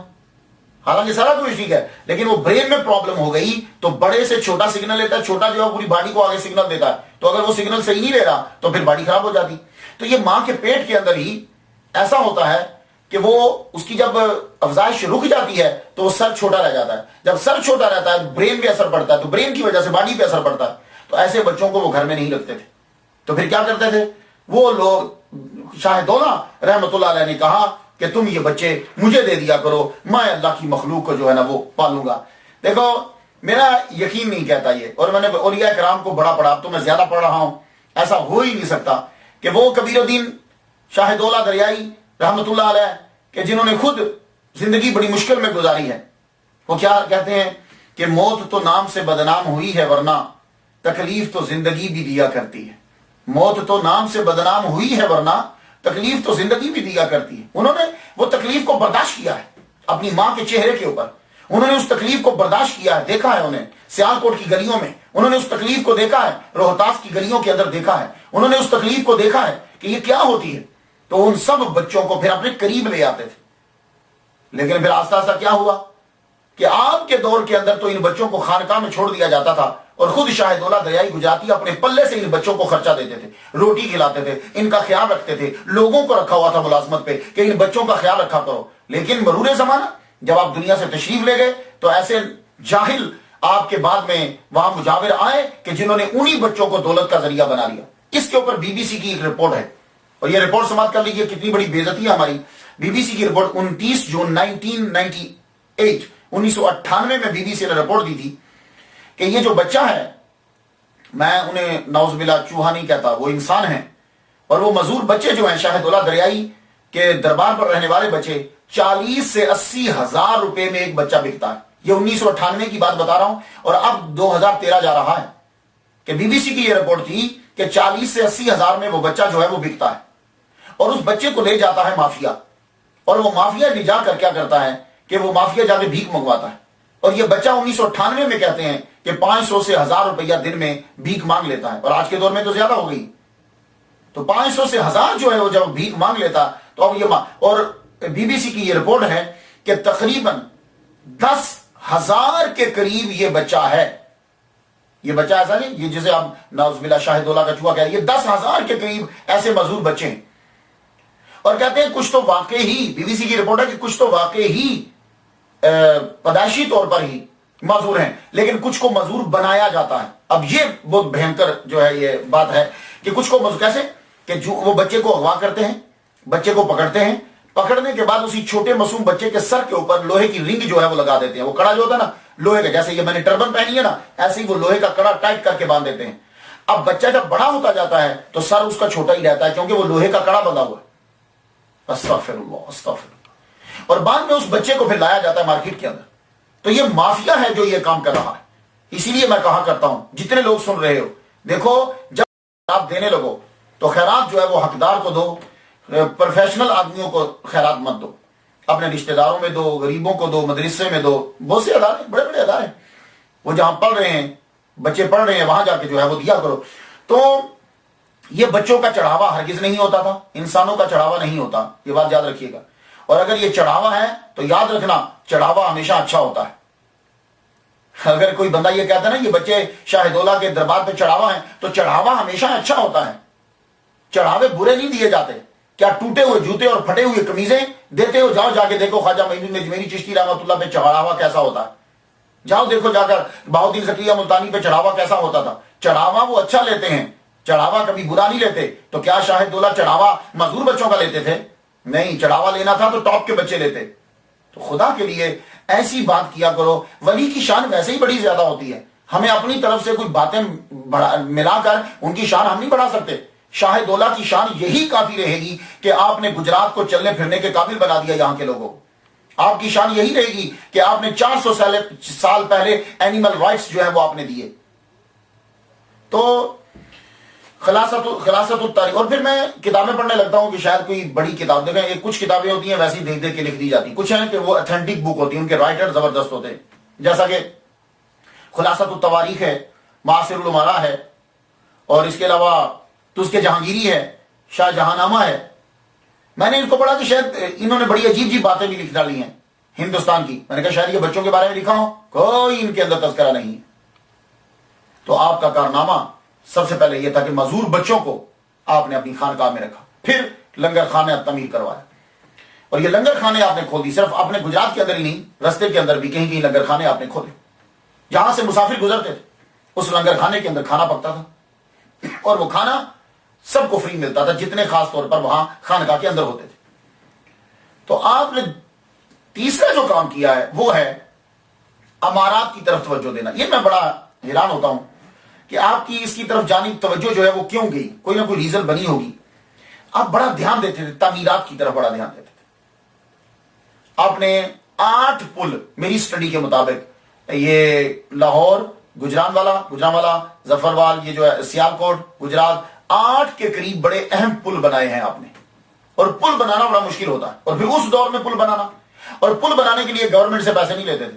حالانکہ سارا کچھ ٹھیک ہے لیکن وہ برین میں پرابلم ہو گئی تو بڑے سے چھوٹا سگنل لیتا ہے، چھوٹا جو ہے پوری باڈی کو آگے سگنل دیتا ہے، تو اگر وہ سگنل صحیح نہیں لے رہا تو پھر باڈی خراب ہو جاتی۔ تو یہ ماں کے پیٹ کے اندر ہی ایسا ہوتا ہے کہ وہ اس کی جب افزائش رک جاتی ہے تو وہ سر چھوٹا رہ جاتا ہے، جب سر چھوٹا رہتا ہے برین پہ اثر پڑتا ہے، تو برین کی وجہ سے باڈی پہ اثر پڑتا ہے۔ تو ایسے بچوں کو وہ گھر میں نہیں رکھتے تھے، تو پھر کیا کرتے تھے وہ لوگ؟ شاہ دولہ رحمت اللہ علیہ نے کہا کہ تم یہ بچے مجھے دے دیا کرو، میں اللہ کی مخلوق کو جو ہے نا وہ پالوں گا۔ دیکھو میرا یقین نہیں کہتا یہ، اور میں نے اولیاء کرام کو بڑا پڑھا، اب تو میں زیادہ پڑھ رہا ہوں، ایسا ہو ہی نہیں سکتا کہ وہ کبیر الدین شاہ دولہ دریائی رحمت اللہ علیہ کہ جنہوں نے خود زندگی بڑی مشکل میں گزاری ہے، وہ کیا کہتے ہیں کہ موت تو نام سے بدنام ہوئی ہے ورنہ تکلیف تو زندگی بھی دیا کرتی ہے۔ موت تو نام سے بدنام ہوئی ہے ورنہ تکلیف تو زندگی بھی دیا کرتی ہے۔ انہوں نے وہ تکلیف کو برداشت کیا ہے اپنی ماں کے چہرے کے اوپر، انہوں نے اس تکلیف کو برداشت کیا ہے، دیکھا ہے انہیں سیالکوٹ کی گلیوں میں، انہوں نے اس تکلیف کو دیکھا ہے، روہتاس کی گلیوں کے اندر دیکھا ہے، انہوں نے اس تکلیف کو دیکھا ہے کہ یہ کیا ہوتی ہے. تو ان سب بچوں کو پھر اپنے قریب لے آتے تھے. لیکن پھر آہستہ آہستہ کیا ہوا کہ آپ کے دور کے اندر تو ان بچوں کو خانقاہ میں چھوڑ دیا جاتا تھا، اور خود شاہ دولہ دریائی گجراتی اپنے پلے سے ان بچوں کو خرچہ دیتے تھے، روٹی کھلاتے تھے، ان کا خیال رکھتے تھے، لوگوں کو رکھا ہوا تھا ملازمت پہ کہ ان بچوں کا خیال رکھا کرو. لیکن مرور زمانہ جب آپ دنیا سے تشریف لے گئے تو ایسے جاہل آپ کے بعد میں وہاں مجاور آئے کہ جنہوں نے انہی بچوں کو دولت کا ذریعہ بنا لیا. اس کے اوپر بی بی سی کی ایک رپورٹ ہے، اور یہ رپورٹ سماعت کر لیجیے کتنی بڑی بے عزتی ہے ہماری. بی بی سی کی رپورٹ 29 جون 1998 میں بی بی سی نے رپورٹ دی تھی کہ یہ جو بچہ ہے، میں انہیں نعوذ باللہ چوہا نہیں کہتا، وہ انسان ہیں، اور وہ مزدور بچے جو ہیں شاہ دولہ دریائی کے دربار پر رہنے والے بچے 40 سے 80 ہزار روپے میں ایک بچہ بکتا ہے. یہ 1998 کی بات بتا رہا ہوں، اور اب 2013 جا رہا ہے کہ بی بی سی کی یہ رپورٹ تھی کہ 40 سے 80 ہزار میں وہ بچہ جو ہے وہ بکتا ہے، اور اس بچے کو لے جاتا ہے مافیا، اور وہ مافیا لے جا کر کیا کرتا ہے کہ وہ مافیا جا کے بھیک منگواتا ہے. اور یہ بچہ 1998 میں کہتے ہیں کہ 500 سے 1000 روپیہ دن میں بھیک مانگ لیتا ہے، اور آج کے دور میں تو زیادہ ہو گئی. تو 500 سے 1000 جو ہے وہ جب بھیک مانگ لیتا تو اب یہ اور بی بی سی کی یہ رپورٹ ہے کہ تقریباً 10,000 کے قریب یہ بچہ ہے. یہ بچہ ایسا نہیں یہ جسے آپ نعوذ باللہ شاہ دولہ کا چوہا کہتے ہیں، یہ 10,000 کے قریب ایسے مزدور بچے ہیں. اور کہتے ہیں کچھ تو واقعی ہی، بی بی سی کی رپورٹ ہے کہ کچھ تو واقعی ہی پیدائشی طور پر ہی معذور ہیں، لیکن کچھ کو معذور بنایا جاتا ہے. اب یہ بہت بھینکر جو ہے یہ بات ہے کہ کچھ کو معذور کیسے کہ جو وہ بچے کو اغوا کرتے ہیں، بچے کو پکڑتے ہیں، پکڑنے کے بعد اسی چھوٹے معصوم بچے کے سر کے اوپر لوہے کی رنگ جو ہے وہ لگا دیتے ہیں. وہ کڑا جو ہوتا ہے نا لوہے کا، جیسے یہ میں نے ٹربن پہنی ہے نا، ایسے ہی وہ لوہے کا کڑا ٹائٹ کر کے باندھ دیتے ہیں. اب بچہ جب بڑا ہوتا جاتا ہے تو سر اس کا چھوٹا ہی رہتا ہے کیونکہ وہ لوہے کا کڑا بندھا ہوا ہے. استغفر اللہ استغفر اللہ. اور بعد میں اس بچے کو پھر لایا جاتا ہے مارکیٹ کے اندر. تو یہ مافیا ہے جو یہ کام کر رہا ہے. اسی لیے میں کہا کرتا ہوں جتنے لوگ سن رہے ہو، دیکھو جب خیرات دینے لگو تو خیرات جو ہے وہ حقدار کو دو، پروفیشنل آدمیوں کو خیرات مت دو، اپنے رشتہ داروں میں دو، غریبوں کو دو، مدرسے میں دو. بہت سے ادارے بڑے بڑے ادارے وہ جہاں پڑھ رہے ہیں بچے پڑھ رہے ہیں وہاں جا کے جو ہے وہ دیا کرو. تو یہ بچوں کا چڑھاوا ہرگز نہیں ہوتا تھا، انسانوں کا چڑھاوا نہیں ہوتا، یہ بات یاد رکھیے گا. اور اگر یہ چڑھاوا ہے تو یاد رکھنا چڑھاوا ہمیشہ اچھا ہوتا ہے. اگر کوئی بندہ یہ کہتا ہے نا یہ بچے شاہ دولہ کے دربار پہ چڑھاوا ہے تو چڑھاوا ہمیشہ اچھا ہوتا ہے. چڑھاوے برے نہیں دیے جاتے. کیا ٹوٹے ہوئے جوتے اور پھٹے ہوئے قمیضیں دیتے ہو؟ جاؤ جا کے دیکھو خواجہ معین اجمیری چشتی رحمۃ اللہ پہ چڑھاوا کیسا ہوتا ہے. جاؤ دیکھو جا کر بہاؤدین زکریا ملتانی پہ چڑھاوا کیسا ہوتا تھا. چڑھاوا وہ اچھا لیتے ہیں، چڑھاوا کبھی برا نہیں لیتے. تو کیا شاہ دولہ چڑھاوا مزدور بچوں کا لیتے تھے؟ نہیں، چڑھاوا لینا تھا تو ٹاپ کے بچے لیتے. تو خدا کے لیے ایسی بات کیا کرو. ولی کی شان ویسے ہی بڑی زیادہ ہوتی ہے، ہمیں اپنی طرف سے کوئی باتیں ملا کر ان کی شان ہم نہیں بڑھا سکتے. شاہ دولہ کی شان یہی کافی رہے گی کہ آپ نے گجرات کو چلنے پھرنے کے قابل بنا دیا یہاں کے لوگوں. آپ کی شان یہی رہے گی کہ آپ نے 400 سال پہلے اینیمل رائٹس جو ہے وہ آپ نے دیے. تو خلاصۃ التاریخ. اور پھر میں کتابیں پڑھنے لگتا ہوں کہ شاید کوئی بڑی کتاب دیکھیں. کچھ کتابیں ہوتی ہیں ویسی دیکھ دیکھ کے لکھ دی جاتی، کچھ ہیں کہ وہ اتھینٹک بک ہوتی ہیں، ان کے رائٹر زبردست ہوتے ہیں. جیسا کہ خلاصۃ التواریخ ہے، معاصر الامراء ہے، اور اس کے علاوہ تذکرہ جہانگیری ہے، شاہ جہاں نامہ ہے. میں نے ان کو پڑھا کہ شاید انہوں نے بڑی عجیب عجیب باتیں بھی لکھ ڈالی ہیں ہندوستان کی. میں نے کہا شاید یہ بچوں کے بارے میں لکھا ہوں، کوئی ان کے اندر تذکرہ نہیں. تو آپ کا کارنامہ سب سے پہلے یہ تھا کہ معذور بچوں کو آپ نے اپنی خانقاہ میں رکھا، پھر لنگر خانے تعمیر کروایا. اور یہ لنگر خانے آپ نے کھول دی، صرف اپنے گجرات کے اندر ہی نہیں، رستے کے اندر بھی کہیں کہیں لنگر خانے آپ نے کھولے. جہاں سے مسافر گزرتے تھے اس لنگر خانے کے اندر کھانا پکتا تھا، اور وہ کھانا سب کو فری ملتا تھا جتنے خاص طور پر وہاں خانقاہ کے اندر ہوتے تھے. تو آپ نے تیسرا جو کام کیا ہے وہ ہے امارات کی طرف توجہ دینا. یہ میں بڑا حیران ہوتا ہوں کہ آپ کی اس کی طرف جانب توجہ جو ہے وہ کیوں گئی. کوئی نہ کوئی ریزن بنی ہوگی. آپ بڑا دھیان دیتے تھے تعمیرات کی طرف، بڑا دھیان دیتے تھے. آپ نے 8 پل میری سٹڈی کے مطابق، یہ لاہور، گجرانوالا، ظفروال، یہ جو ہے سیالکوٹ، گجرات، 8 کے قریب بڑے اہم پل بنائے ہیں آپ نے. اور پل بنانا بڑا مشکل ہوتا ہے، اور پھر اس دور میں پل بنانا، اور پل بنانے کے لیے گورنمنٹ سے پیسے نہیں لیتے تھے.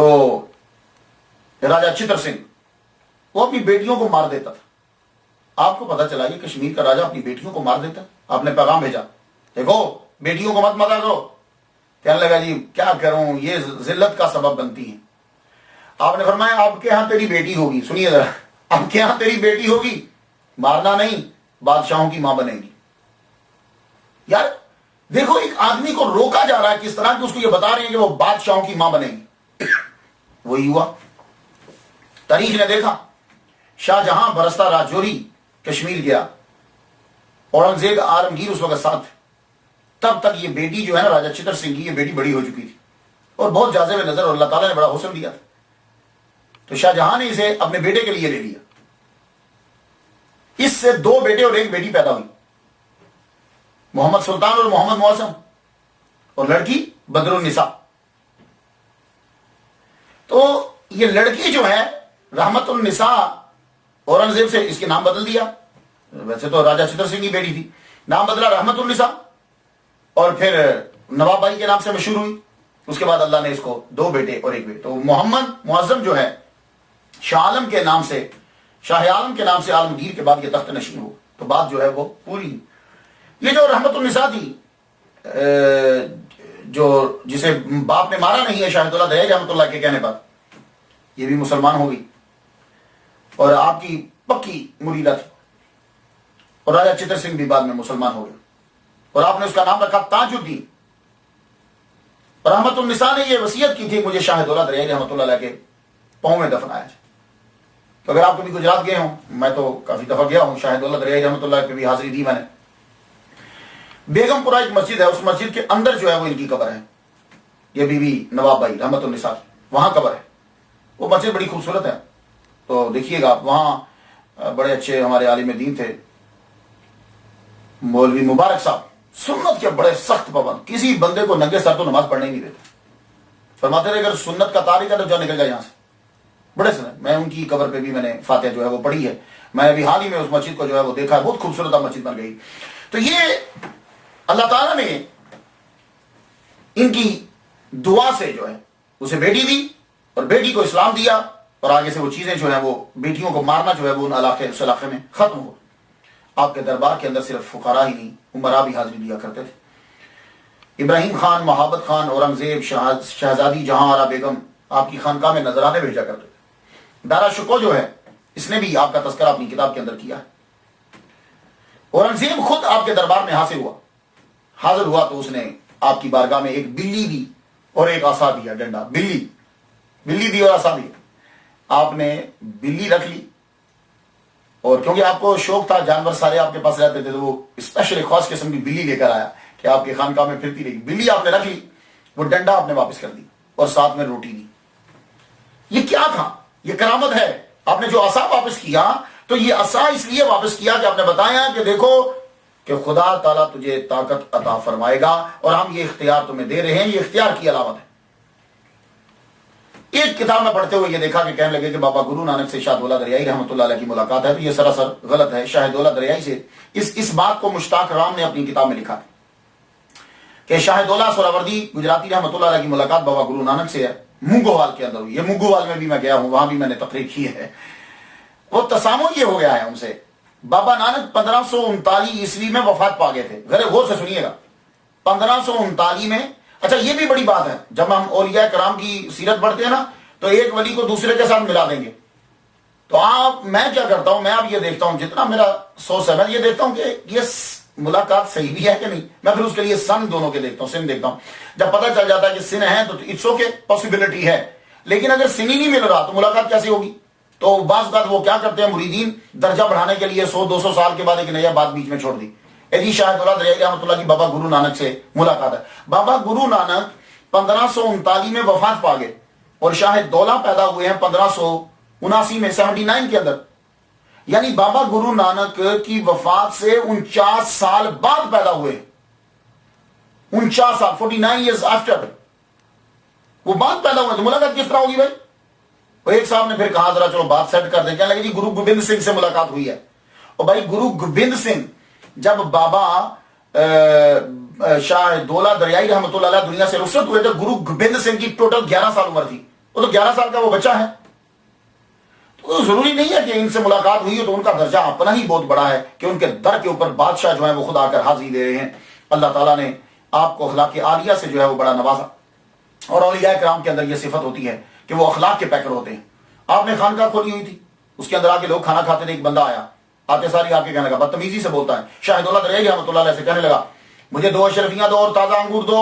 تو راجا چتر سنگھ وہ اپنی بیٹیوں کو مار دیتا تھا. آپ کو پتا چلا یہ کشمیر کا راجا اپنی بیٹیوں کو مار دیتا. آپ نے پیغام بھیجا دیکھو بیٹیوں کو مت مارا کرو. کہنے لگا جی کیا کروں یہ ذلت کا سبب بنتی ہیں. آپ نے فرمایا آپ کے ہاں تیری بیٹی ہوگی, سنیے ذرا, آپ کے ہاں تیری بیٹی ہوگی, مارنا نہیں, بادشاہوں کی ماں بنے گی. یار دیکھو ایک آدمی کو روکا جا رہا ہے کس طرح کہ اس کو یہ بتا رہے ہیں کہ وہ بادشاہوں کی ماں بنے گی. وہی ہوا. تاریخ نے دیکھا شاہ جہاں برستہ راجوری کشمیر گیا, اورنگزیب عالمگیر اس وقت ساتھ, تب تک یہ بیٹی جو ہے نا راجا چتر سنگھ کی, یہ بیٹی بڑی ہو چکی تھی اور بہت جاذب نظر, اور اللہ تعالیٰ نے بڑا حسن دیا تھا. تو شاہ جہاں نے اسے اپنے بیٹے کے لیے لے لیا. اس سے 2 بیٹے اور 1 بیٹی پیدا ہوئی, محمد سلطان اور محمد معظم, اور لڑکی بدر النساء. تو یہ لڑکی جو ہے رحمت النساء اورنگزیب سے اس کے نام بدل دیا. ویسے تو راجا چتر سنگھ کی بیٹی تھی, نام بدلا رحمت النساء, اور پھر نواب بھائی کے نام سے مشہور ہوئی. اس کے بعد اللہ نے اس کو 2 بیٹے اور 1 بیٹی. تو محمد معظم جو ہے شاہ عالم کے نام سے, شاہ عالم کے نام سے عالمگیر کے بعد یہ تخت نشین ہو. تو بات جو ہے وہ پوری. یہ جو رحمت النساء تھی جو جسے باپ نے مارا نہیں ہے شاہد اللہ دریائی رحمۃ اللہ کے کہنے پر, یہ بھی مسلمان ہو گئی اور آپ کی پکی مریدہ تھی. اور راجا چتر سنگھ بھی بعد میں مسلمان ہو گئے اور آپ نے اس کا نام رکھا تاج الدین. رحمت النساء نے یہ وصیت کی تھی مجھے شاہد اللہ دریائی رحمۃ اللہ علیہ کے پاؤں میں دفنایا جائے. تو اگر آپ کبھی گجرات گئے ہوں, میں تو کافی دفعہ گیا ہوں, شاہد اللہ دریائی رحمۃ اللہ پہ بھی حاضری دی میں نے. بیگم پورہ ایک مسجد ہے, اس مسجد کے اندر جو ہے وہ ان کی قبر ہے, یہ بی بی نواب بھائی رحمت النساء, وہاں قبر ہے. وہ مسجد بڑی خوبصورت ہے, تو دیکھیے گا. وہاں بڑے اچھے ہمارے عالم دین تھے مولوی مبارک صاحب, سنت کے بڑے سخت پابند, کسی بندے کو ننگے سر تو نماز پڑھنے ہی نہیں دیتے. فرماتے رہے اگر سنت کا تارک ہے تو جو نکل جائے یہاں سے. بڑے سنت. میں ان کی قبر پہ بھی میں نے فاتحہ جو ہے وہ پڑھی ہے. میں ابھی حال ہی میں اس مسجد کو جو ہے وہ دیکھا ہے, بہت خوبصورت مسجد بن گئی. تو یہ اللہ تعالیٰ نے ان کی دعا سے جو ہے اسے بیٹی دی اور بیٹی کو اسلام دیا, اور آگے سے وہ چیزیں جو ہیں وہ بیٹیوں کو مارنا جو ہے وہ اس علاقے میں ختم ہو. آپ کے دربار کے اندر صرف فقراء ہی نہیں, عمراء بھی حاضری دیا کرتے تھے. ابراہیم خان, محبت خان, اورنگزیب, شہزادی جہاں آرا بیگم آپ کی خانقاہ میں نذرانے بھیجا کرتے تھے. دارا شکو جو ہے اس نے بھی آپ کا تذکرہ اپنی کتاب کے اندر کیا ہے. اورنگزیب خود آپ کے دربار میں حاضر ہوا تو اس نے آپ کی بارگاہ میں ایک بلی دی اور ایک عصا دیا, ڈنڈا. بلی دی اور عصا دی. آپ نے بلی رکھ لی, اور کیونکہ آپ کو شوق تھا, جانور سارے آپ کے پاس رہتے تھے, تو وہ اسپیشل ایک خاص قسم کی بلی لے کر آیا کہ آپ کے خانقاہ میں پھرتی رہی. بلی آپ نے رکھ لی, وہ ڈنڈا آپ نے واپس کر دی اور ساتھ میں روٹی دی. یہ کیا تھا؟ یہ کرامت ہے. آپ نے جو عصا واپس کیا, تو یہ عصا اس لیے واپس کیا کہ آپ نے بتایا کہ دیکھو کہ خدا تعالیٰ تجھے طاقت عطا فرمائے گا اور ہم یہ اختیار تمہیں دے رہے ہیں, یہ اختیار کی علامت ہے. ایک کتاب میں پڑھتے ہوئے یہ دیکھا کہ کہنے لگے کہ بابا گرو نانک سے شاہ دولہ دریائی رحمۃ اللہ علیہ کی ملاقات ہے, تو یہ سراسر غلط ہے. شاہ دولہ دریائی سے اس بات کو مشتاق رام نے اپنی کتاب میں لکھا ہے کہ شاہ دولہ سہراوردی گجراتی رحمۃ اللہ علیہ کی ملاقات بابا گرو نانک سے ہے, منگووال کے اندر ہوئی. یہ منگووال میں بھی میں گیا ہوں, وہاں بھی میں نے تقریر کی ہے. وہ تسامح یہ ہو گیا ہے ان سے. بابا نانک 1539 عیسوی میں وفات پا گئے تھے. غور سے سنیے گا, 1539 میں. اچھا یہ بھی بڑی بات ہے, جب ہم اولیاء کرام کی سیرت پڑھتے ہیں نا, تو ایک ولی کو دوسرے کے ساتھ ملا دیں گے. تو میں کیا کرتا ہوں, میں اب یہ دیکھتا ہوں, جتنا میرا سوچ ہے, میں یہ دیکھتا ہوں کہ یہ ملاقات صحیح بھی ہے کہ نہیں. میں پھر اس کے لیے سن دونوں کے دیکھتا ہوں, سن دیکھتا ہوں. جب پتہ چل جاتا ہے کہ سن ہے تو اٹس اوکے, پاسبلٹی ہے. لیکن اگر سن ہی نہیں مل رہا تو ملاقات کیسے ہوگی؟ تو بعض بات وہ کیا کرتے ہیں مریدین, درجہ بڑھانے کے لیے 100-200 سال کے بعد ایک نیا بات بیچ میں چھوڑ دی. جی شاہ دولہ دریائی رحمۃ اللہ کی بابا گرو نانک سے ملاقات ہے. بابا گرو نانک 1539 میں وفات پا گئے اور شاہ دولہ پیدا ہوئے ہیں 1579 میں, 79 کے اندر. یعنی بابا گرو نانک کی وفات سے 49 سال بعد پیدا ہوئے. 49 سال, 49 years after وہ بعد پیدا ہوئے. تو ملاقات کس طرح ہوگی بھائی؟ وہ ایک صاحب نے پھر کہا ذرا چلو بات سیٹ کر دیں. کہنے لگے جی گرو گوبند سنگھ سے ملاقات ہوئی ہے. اور بھائی گرو گوبند سنگھ جب بابا شاہ دولہ دریائی رحمۃ اللہ علیہ دنیا سے رخصت ہوئے تو گرو گوبند سنگھ کی ٹوٹل 11 سال عمر تھی. وہ تو 11 سال کا وہ بچہ ہے. تو ضروری نہیں ہے کہ ان سے ملاقات ہوئی ہو تو ان کا درجہ اپنا ہی بہت بڑا ہے کہ ان کے در کے اوپر بادشاہ جو ہے وہ خود آ کر حاضری دے رہے ہیں. اللہ تعالیٰ نے آپ کو اخلاق عالیہ سے جو ہے وہ بڑا نوازا. اور اولیاء کرام کے اندر یہ صفت ہوتی ہے کہ وہ اخلاق کے پیکر ہوتے ہیں. آپ نے خانقاہ کھولی ہوئی تھی, اس کے اندر آ کے لوگ کھانا کھاتے تھے. ایک بندہ آیا, آتے ساری آ کے کہنے لگا, بدتمیزی سے بولتا ہے, شاہ دولہ دریائی رحمۃ اللہ علیہ سے کہنے لگا مجھے 2 اشرفیاں دو اور تازہ انگور دو.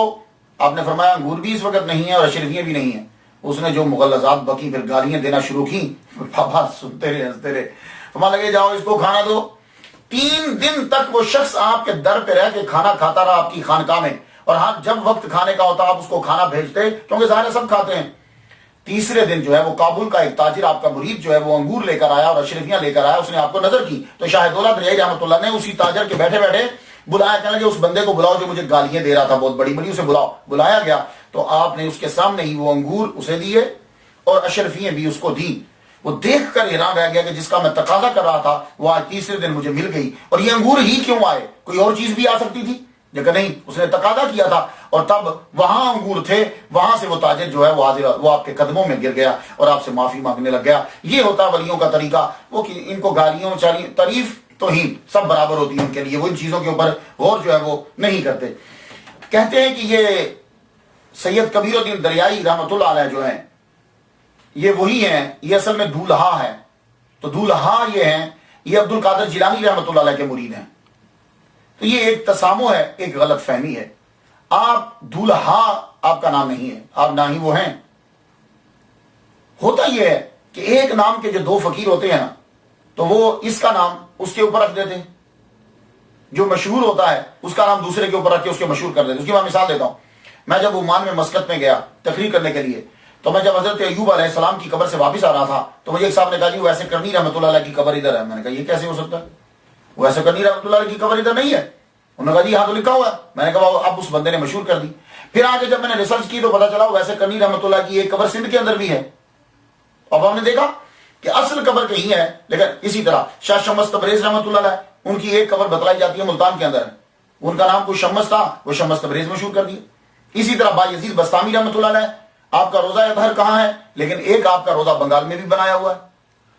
آپ نے فرمایا انگور بھی اس وقت نہیں ہے اور اشرفیاں بھی نہیں ہیں. اس نے جو مغلظات بکی پھر گالیاں دینا شروع کی. بابا سنتے رہے ہنستے رہے. فرمانے لگے جاؤ اس کو کھانا دو. 3 دن تک وہ شخص آپ کے در پہ رہ کے کھانا کھاتا رہا آپ کی خانقاہ میں, اور ہاں جب وقت کھانے کا ہوتا آپ اس کو کھانا بھیجتے کیونکہ ظاہر سب کھاتے ہیں. تیسرے دن جو ہے وہ کابل کا ایک تاجر آپ کا مرید جو ہے وہ انگور لے کر آیا اور اشرفیاں لے کر آیا. اس نے آپ کو نظر کی تو شاہ دولہ دریائی رحمۃ اللہ نے اسی تاجر کے بیٹھے بیٹھے بلایا, کہنے لگے اس بندے کو بلاؤ جو مجھے گالیاں دے رہا تھا بہت بڑی بڑی, اسے بلاؤ. بلایا گیا تو آپ نے اس کے سامنے ہی وہ انگور اسے دیے اور اشرفیاں بھی اس کو دی. وہ دیکھ کر حیران رہ گیا کہ جس کا میں تقاضا کر رہا تھا وہ آج تیسرے دن مجھے مل گئی, اور یہ انگور ہی کیوں آئے, کوئی اور چیز بھی آ سکتی تھی لیکن نہیں, اس نے تقاضا کیا تھا اور تب وہاں انگور تھے. وہاں سے وہ تاجر جو ہے وہ آپ کے قدموں میں گر گیا اور آپ سے معافی مانگنے لگ گیا. یہ ہوتا ولیوں کا طریقہ. وہ کہ ان کو گالیوں تعریف توہین سب برابر ہوتی ہے ان کے لیے, وہ ان چیزوں کے اوپر غور جو ہے وہ نہیں کرتے. کہتے ہیں کہ یہ سید کبیر الدین دریائی رحمۃ اللہ علیہ جو ہیں یہ وہی ہیں, یہ اصل میں دولہا ہے. تو دولہا یہ ہیں, یہ عبد القادر جیلانی رحمۃ اللہ علیہ کے مرید ہیں. تو یہ ایک تسامو ہے, ایک غلط فہمی ہے. آپ دولہا آپ کا نام نہیں ہے, آپ نہ ہی وہ ہیں. ہوتا یہ ہے کہ ایک نام کے جو 2 فقیر ہوتے ہیں نا تو وہ اس کا نام اس کے اوپر رکھ دیتے ہیں, جو مشہور ہوتا ہے اس کا نام دوسرے کے اوپر رکھ کے اس کے مشہور کر دیتے. اس کی میں مثال دیتا ہوں. میں جب عمان میں مسقط میں گیا تقریر کرنے کے لیے تو میں جب حضرت ایوب علیہ السلام کی قبر سے واپس آ رہا تھا تو مجھے ایک صاحب نے کہا جی ویسے کرنی رحمۃ اللہ علیہ کی قبر ادھر ہے. میں نے کہا یہ کیسے ہو سکتا ہے, ویسے کرنی رحمۃ اللہ علیہ کی قبر ادھر نہیں ہے. انہوں نے کہا جی ہاں تو لکھا ہوا ہے. میں نے کہا اب اس بندے نے مشہور کر دی. پھر آگے جب میں نے ریسرچ کی تو پتا چلا ویسے کرنی رحمۃ اللہ کی ایک قبر سندھ کے اندر بھی ہے. اب ہم نے دیکھا کہ اصل قبر کہیں ہے, لیکن اسی طرح شاہ شمس تبریز رحمۃ اللہ علیہ ان کی ایک قبر بتلائی جاتی ہے ملتان کے اندر ہے. ان کا نام کوئی شمس تھا, وہ شمس تبریز مشہور کر دیا. اسی طرح بایزید بستامی رحمۃ اللہ علیہ آپ کا روزہ اطہر کہاں ہے, لیکن ایک آپ کا روزہ بنگال میں بھی بنایا ہوا ہے.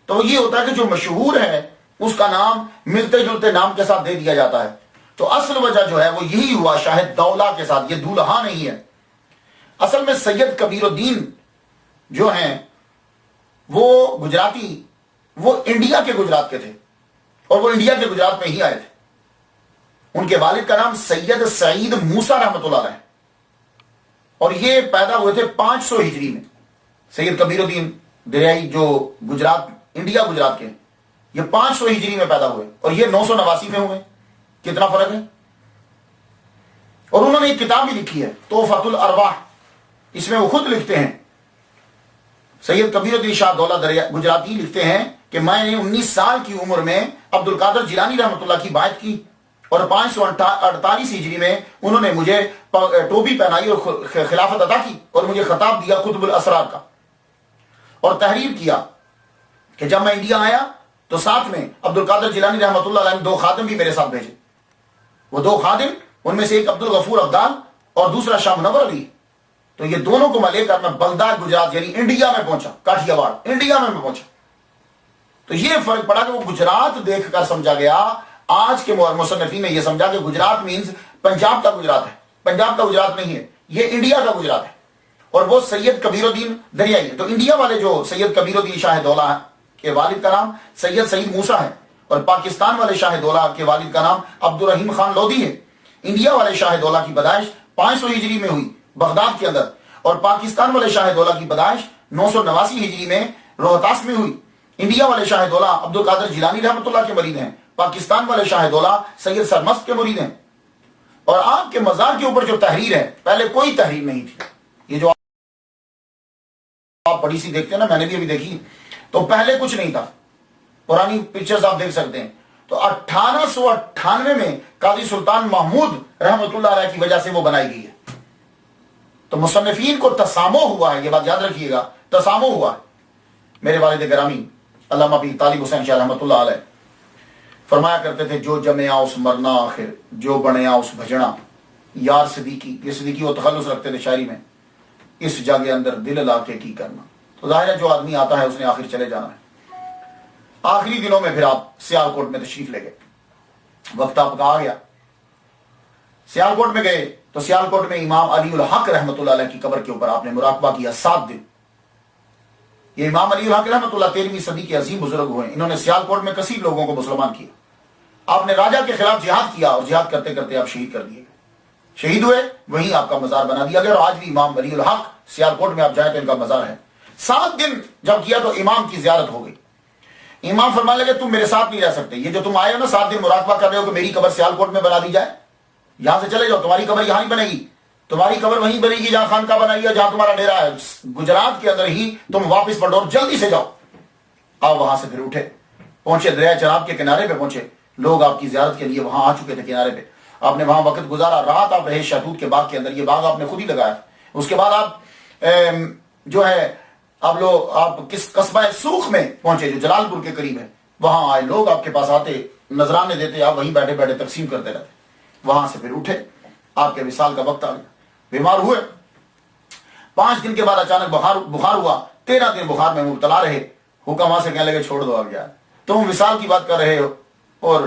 تو یہ ہوتا ہے کہ جو مشہور ہے اس کا نام ملتے جلتے نام کے ساتھ دے دیا جاتا ہے. تو اصل وجہ جو ہے وہ یہی ہوا شاہد دولہ کے ساتھ, یہ دولہا نہیں ہے. اصل میں سید کبیر الدین جو ہیں وہ گجراتی, وہ انڈیا کے گجرات کے تھے اور وہ انڈیا کے گجرات میں ہی آئے تھے. ان کے والد کا نام سید سعید موسیٰ رحمۃ اللہ علیہ, اور یہ پیدا ہوئے تھے 500 ہجری میں. سید کبیر الدین دریائی جو گجرات انڈیا گجرات کے, یہ 500 ہجری میں پیدا ہوئے اور یہ 989 میں ہوئے. کتنا فرق ہے. اور انہوں نے ایک کتاب بھی لکھی ہے تحفۃ الارواح. اس میں وہ خود لکھتے ہیں, سید کبیر الدین شاہ دولہ گجراتی لکھتے ہیں کہ میں نے 19 سال کی عمر میں عبد القادر جیلانی رحمۃ اللہ کی بیعت کی اور 548 ہجری میں انہوں نے مجھے ٹوپی پہنائی اور خلافت عطا کی اور مجھے خطاب دیا قطب الاسرار کا, اور تحریر کیا کہ جب میں انڈیا آیا تو ساتھ میں عبد القادر جیلانی رحمۃ اللہ علیہ نے 2 خادم بھی میرے ساتھ بھیجے. وہ 2 خادم, ان میں سے ایک عبد الغفور عبدال اور دوسرا شاہ منور علی. تو یہ دونوں کو میں لے کر میں بغداد گجرات یعنی انڈیا میں پہنچا, کاٹھیا واڑ انڈیا میں پہنچا. تو یہ فرق پڑا کہ وہ گجرات دیکھ کر سمجھا گیا. آج کے مصنفین نے یہ سمجھا کہ گجرات مینز پنجاب کا گجرات ہے, پنجاب کا گجرات نہیں ہے, یہ انڈیا کا گجرات ہے. اور وہ سید کبیر الدین دریائی ہے. تو انڈیا والے جو سید کبیر الدین شاہ دولہ کے والد کا نام سید سعید موسیٰ ہے, اور پاکستان والے شاہ دولہ کے والد کا نام عبد الرحیم خان لودھی ہے. انڈیا والے شاہ دولہ کی پیدائش 500 ہجری میں ہوئی بغداد کے اندر, اور پاکستان والے شاہ دولہ کی پیدائش 989 ہجری میں روہتاس میں ہوئی. انڈیا والے شاہ دولہ عبد القادر جیلانی رحمۃ اللہ کے مرید ہیں, پاکستان والے شاہ دولہ سید سرمست کے مرید ہیں. اور آپ کے مزار کے اوپر جو تحریر ہے, پہلے کوئی تحریر نہیں تھی. یہ جو آپ بڑی سی دیکھتے ہیں نا, میں نے بھی ابھی دیکھی, تو پہلے کچھ نہیں تھا. پرانی پکچرز آپ دیکھ سکتے ہیں. تو 1898 میں قاضی سلطان محمود رحمۃ اللہ علیہ کی وجہ سے وہ بنائی گئی ہے. تو مصنفین کو تسامو ہوا ہے, یہ بات یاد رکھیے گا, تسامو ہوا ہے. میرے والد گرامی علامہ پیر طالب حسین شاہ رحمۃ اللہ علیہ فرمایا کرتے تھے, جو جمیا اس مرنا آخر, جو بنیا اس بھجنا. یار صدیقی, یہ صدیقی وہ تخلص رکھتے تھے شاعری میں, اس جگہ اندر دل لا کے کی کرنا. تو ظاہر ہے جو آدمی آتا ہے اس نے آخر چلے جانا ہے۔ آخری دنوں میں پھر آپ سیالکوٹ میں تشریف لے گئے، وقت آپ کا آ گیا، سیالکوٹ میں گئے تو سیالکوٹ میں امام علی الحق رحمۃ اللہ علیہ کی قبر کے اوپر آپ نے مراقبہ کیا 7 دن۔ یہ امام علی الحق رحمۃ اللہ 13ویں صدی کے عظیم بزرگ ہوئے، انہوں نے سیالکوٹ میں کثیر لوگوں کو مسلمان کیا۔ آپ نے راجہ کے خلاف جہاد کیا اور جہاد کرتے کرتے آپ شہید کر دیے گئے، شہید ہوئے، وہیں آپ کا مزار بنا دیا گیا، اور آج بھی امام ولی الحق سیالکوٹ میں آپ جائیں تو ان کا مزار ہے۔ 7 دن جب کیا تو امام کی زیارت ہو گئی، امام فرمانے لگے تم میرے ساتھ نہیں رہ سکتے، یہ جو تم آئے ہو نا 7 دن مراقبہ کر رہے ہو کہ میری قبر سیالکوٹ میں بنا دی جائے، یہاں سے چلے جاؤ، تمہاری قبر یہاں نہیں بنے گی، تمہاری قبر وہیں بنے گی جہاں خانقاہ بنائی ہے، جہاں تمہارا ڈیرا ہے، گجرات کے اندر ہی تم واپس پلٹو، جلدی سے جاؤ۔ آپ وہاں سے پھر اٹھے، پہنچے دریا چناب کے کنارے پہ پہنچے، لوگ آپ کی زیارت کے لیے وہاں آ چکے تھے کنارے پہ، آپ نے وہاں وقت گزارا، رات آپ رہے شہتوت کے باغ کے اندر، یہ باغ آپ نے خود ہی لگایا تھا۔ اس کے بعد آپ جو ہے آپ کس قصبہ سوخ میں پہنچے جو جلال پور کے قریب ہے، وہاں آئے، لوگ آپ کے پاس آتے، نذرانے دیتے، آپ وہیں بیٹھے بیٹھے تقسیم کرتے رہتے۔ وہاں سے پھر اٹھے، آپ کے وصال کا وقت آ گیا، بیمار ہوئے، 5 دن کے بعد اچانک بخار ہوا، 13 دن بخار میں مبتلا رہے، حکم وہاں سے کہنے لگے چھوڑ دو اب یار، تم وصال کی بات کر رہے ہو اور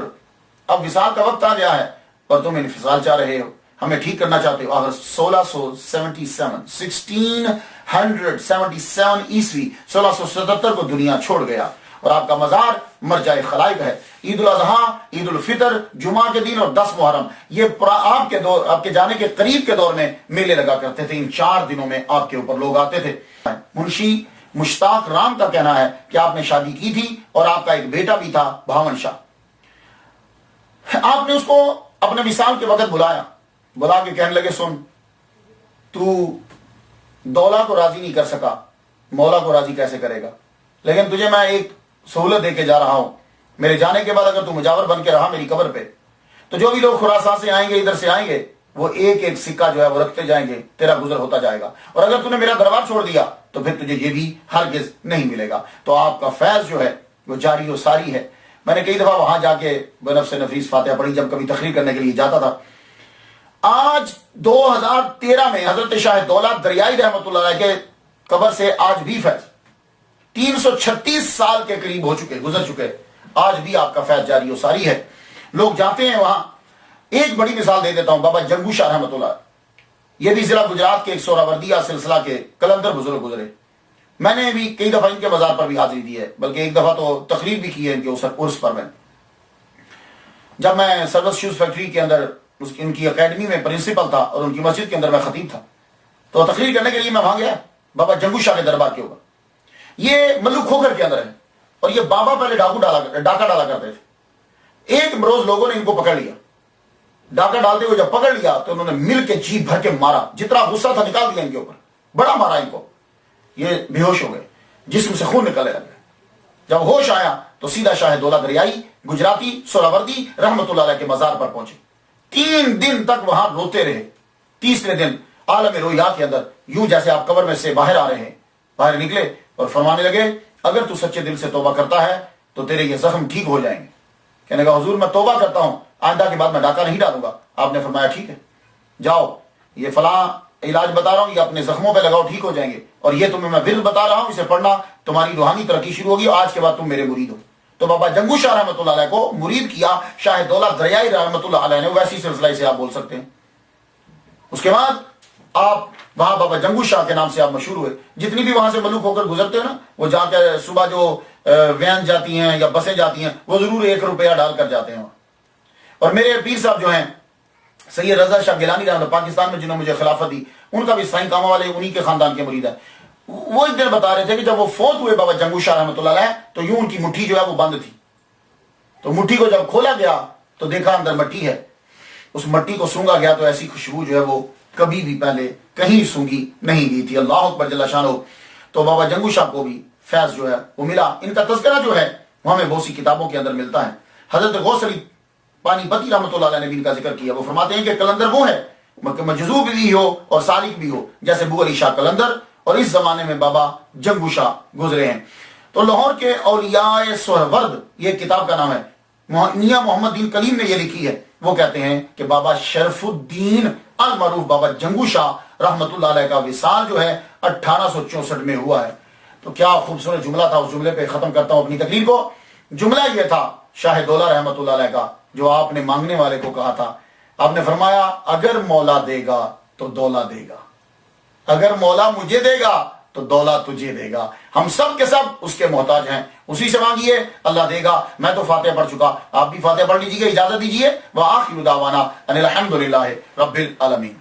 اب وصال کا وقت آ گیا ہے اور تم انفصال چاہ رہے ہو، ہمیں ٹھیک کرنا چاہتے ہو۔ اگر 1677 عیسوی 1677 کو دنیا چھوڑ گیا، اور آپ کا مزار مرجع خلائق ہے۔ عید الاضحیٰ، عید الفطر، جمعہ کے دن اور 10 محرم، یہ آپ کے جانے کے قریب کے دور میں میلے لگا کرتے تھے، ان 4 دنوں میں آپ کے اوپر لوگ آتے تھے۔ منشی مشتاق رام کا کہنا ہے کہ آپ نے شادی کی تھی اور آپ کا ایک بیٹا بھی تھا بھاون شاہ، آپ نے اس کو اپنے وصال کے وقت بلا کے کہنے لگے سن، تو دولا کو راضی نہیں کر سکا، مولا کو راضی کیسے کرے گا، لیکن تجھے میں ایک سہولت دے کے جا رہا ہوں، میرے جانے کے بعد اگر تو مجاور بن کے رہا میری قبر پہ تو جو بھی لوگ خراسان سے آئیں گے، ادھر سے آئیں گے، وہ ایک ایک سکہ جو ہے وہ رکھتے جائیں گے، تیرا گزر ہوتا جائے گا، اور اگر تو نے میرا دربار چھوڑ دیا تو پھر تجھے یہ بھی ہرگز نہیں ملے گا۔ تو آپ کا فیض جو ہے وہ جاری و ساری ہے۔ میں نے کئی دفعہ وہاں جا کے بنفس نفیس فاتحہ پڑھی جب کبھی تقریر کرنے کے لیے جاتا تھا۔ آج 2013 میں حضرت شاہ دولت دریائی رحمۃ اللہ علیہ کے قبر سے آج بھی فیض 336 سال کے قریب گزر چکے، آج بھی آپ کا فیض جاری و ساری ہے، لوگ جاتے ہیں وہاں۔ ایک بڑی مثال دے دیتا ہوں، بابا جنگو شاہ رحمۃ اللہ، یہ بھی ضلع گجرات کے ایک سہراوردیہ سلسلہ کے کلندر بزرگ گزرے، میں نے بھی کئی دفعہ ان کے مزار پر بھی حاضری دی ہے، بلکہ ایک دفعہ تو تقریر بھی کی ہے ان کے عرس پر۔ میں جب میں سروس شوز فیکٹری کے اندر ان کی اکیڈمی میں پرنسپل تھا اور ان کی مسجد کے اندر میں خطیب تھا، تو تقریر کرنے کے لیے میں وہاں گیا بابا جنگو شاہ کے دربار کے اوپر۔ یہ ملو کھوکھر کے اندر ہے، اور یہ بابا پہلے ڈاکہ ڈالا کرتے تھے۔ ایک روز لوگوں نے ان کو پکڑ لیا، ڈاکہ ڈالتے ہوئے جب پکڑ لیا تو انہوں نے مل کے جی بھر کے مارا، جتنا غصہ تھا نکال دیا ان کے اوپر، بڑا مارا ان کو، یہ بے ہوش ہو گئے، جسم سے خون نکلنے لگے۔ جب ہوش آیا تو سیدھا شاہ دولت دریائی گجراتی سہراوردی رحمۃ اللہ علیہ کے مزار پر پہنچے، 3 دن تک وہاں روتے رہے۔ تیسرے دن عالم رویا کے اندر یوں جیسے آپ قبر میں سے باہر آ رہے ہیں، باہر نکلے اور فرمانے لگے اگر تو سچے دل سے توبہ کرتا ہے تو تیرے یہ زخم ٹھیک ہو جائیں گے۔ کہنے کا حضور میں توبہ کرتا ہوں، آئندہ کے بعد میں ڈاکہ نہیں ڈالوں گا۔ آپ نے فرمایا ٹھیک ہے، جاؤ، یہ فلاں علاج بتا رہا ہوں، یہ اپنے زخموں پہ لگاؤ، ٹھیک ہو جائیں گے، اور یہ تمہیں میں ورد بتا رہا ہوں، اسے پڑھنا، تمہاری روحانی ترقی شروع ہوگی، آج کے بعد تم میرے مرید ہو۔ تو بابا جنگو شاہ رحمۃ اللہ علیہ کو مرید کیا شاہ دولت دریائی رحمۃ اللہ علیہ نے، ویسی سلسلہ سے آپ بول سکتے ہیں۔ اس کے بعد آپ وہاں بابا جنگو شاہ کے نام سے آپ مشہور ہوئے۔ جتنی بھی وہاں سے ملوک ہو کر گزرتے ہیں نا، وہ جا کے صبح جو وین جاتی ہیں یا بسیں جاتی ہیں، وہ ضرور 1 روپیہ ڈال کر جاتے ہیں وہاں۔ اور میرے پیر صاحب جو ہیں سید رضا شاہ گیلانی رحمۃ پاکستان میں جنہوں نے مجھے خلافت دی، ان کا بھی سائیں کامہ والے انہی کے خاندان کے مرید ہے۔ وہ ایک دن بتا رہے تھے کہ جب وہ فوت ہوئے بابا جنگو شاہ رحمۃ اللہ علیہ، تو یوں ان کی مٹھی جو ہے وہ بند تھی، تو مٹھی کو جب کھولا گیا تو دیکھا اندر مٹی ہے، اس مٹی کو سونگا گیا تو ایسی خوشبو جو ہے وہ کبھی بھی پہلے کہیں سونگی نہیں گئی تھی۔ اللہ اکبر جل شانہ۔ تو بابا جنگو شاہ کو بھی فیض جو ہے وہ ملا۔ ان کا تذکرہ جو ہے وہ ہمیں بہت سی کتابوں کے اندر ملتا ہے۔ حضرت غوث علی پانی پتی رحمۃ اللہ علیہ نے بھی ان کا ذکر کیا، وہ فرماتے ہیں کہ کلندر وہ ہے مجذوب بھی ہو اور سالک بھی ہو، جیسے بو علی شاہ کلندر، اور اس زمانے میں بابا جنگو شاہ گزرے ہیں۔ تو لاہور کے اولیاء سہرورد، یہ کتاب کا نام ہے، میاں محمد دین کلیم نے یہ لکھی ہے۔ وہ کہتے ہیں کہ بابا شرف الدین المعروف بابا جنگو شاہ رحمۃ اللہ علیہ کا وصال جو ہے 1864 میں ہوا ہے۔ تو کیا خوبصورت جملہ تھا، اس جملے پہ ختم کرتا ہوں اپنی تقریر کو. جملہ یہ تھا شاہ دولہ رحمت اللہ علیہ کا، جو آپ نے مانگنے والے کو کہا تھا. آپ نے فرمایا اگر مولا دے گا تو دولہ دے گا، اگر مولا مجھے دے گا تو دولہ تجھے دے گا. ہم سب کے سب اس کے محتاج ہیں، اسی سے مانگیے، اللہ دے گا. میں تو فاتحہ پڑھ چکا، آپ بھی فاتحہ پڑھ لیجیے. اجازت دیجیے. وآخر دعوانا ان الحمد للہ رب العالمین.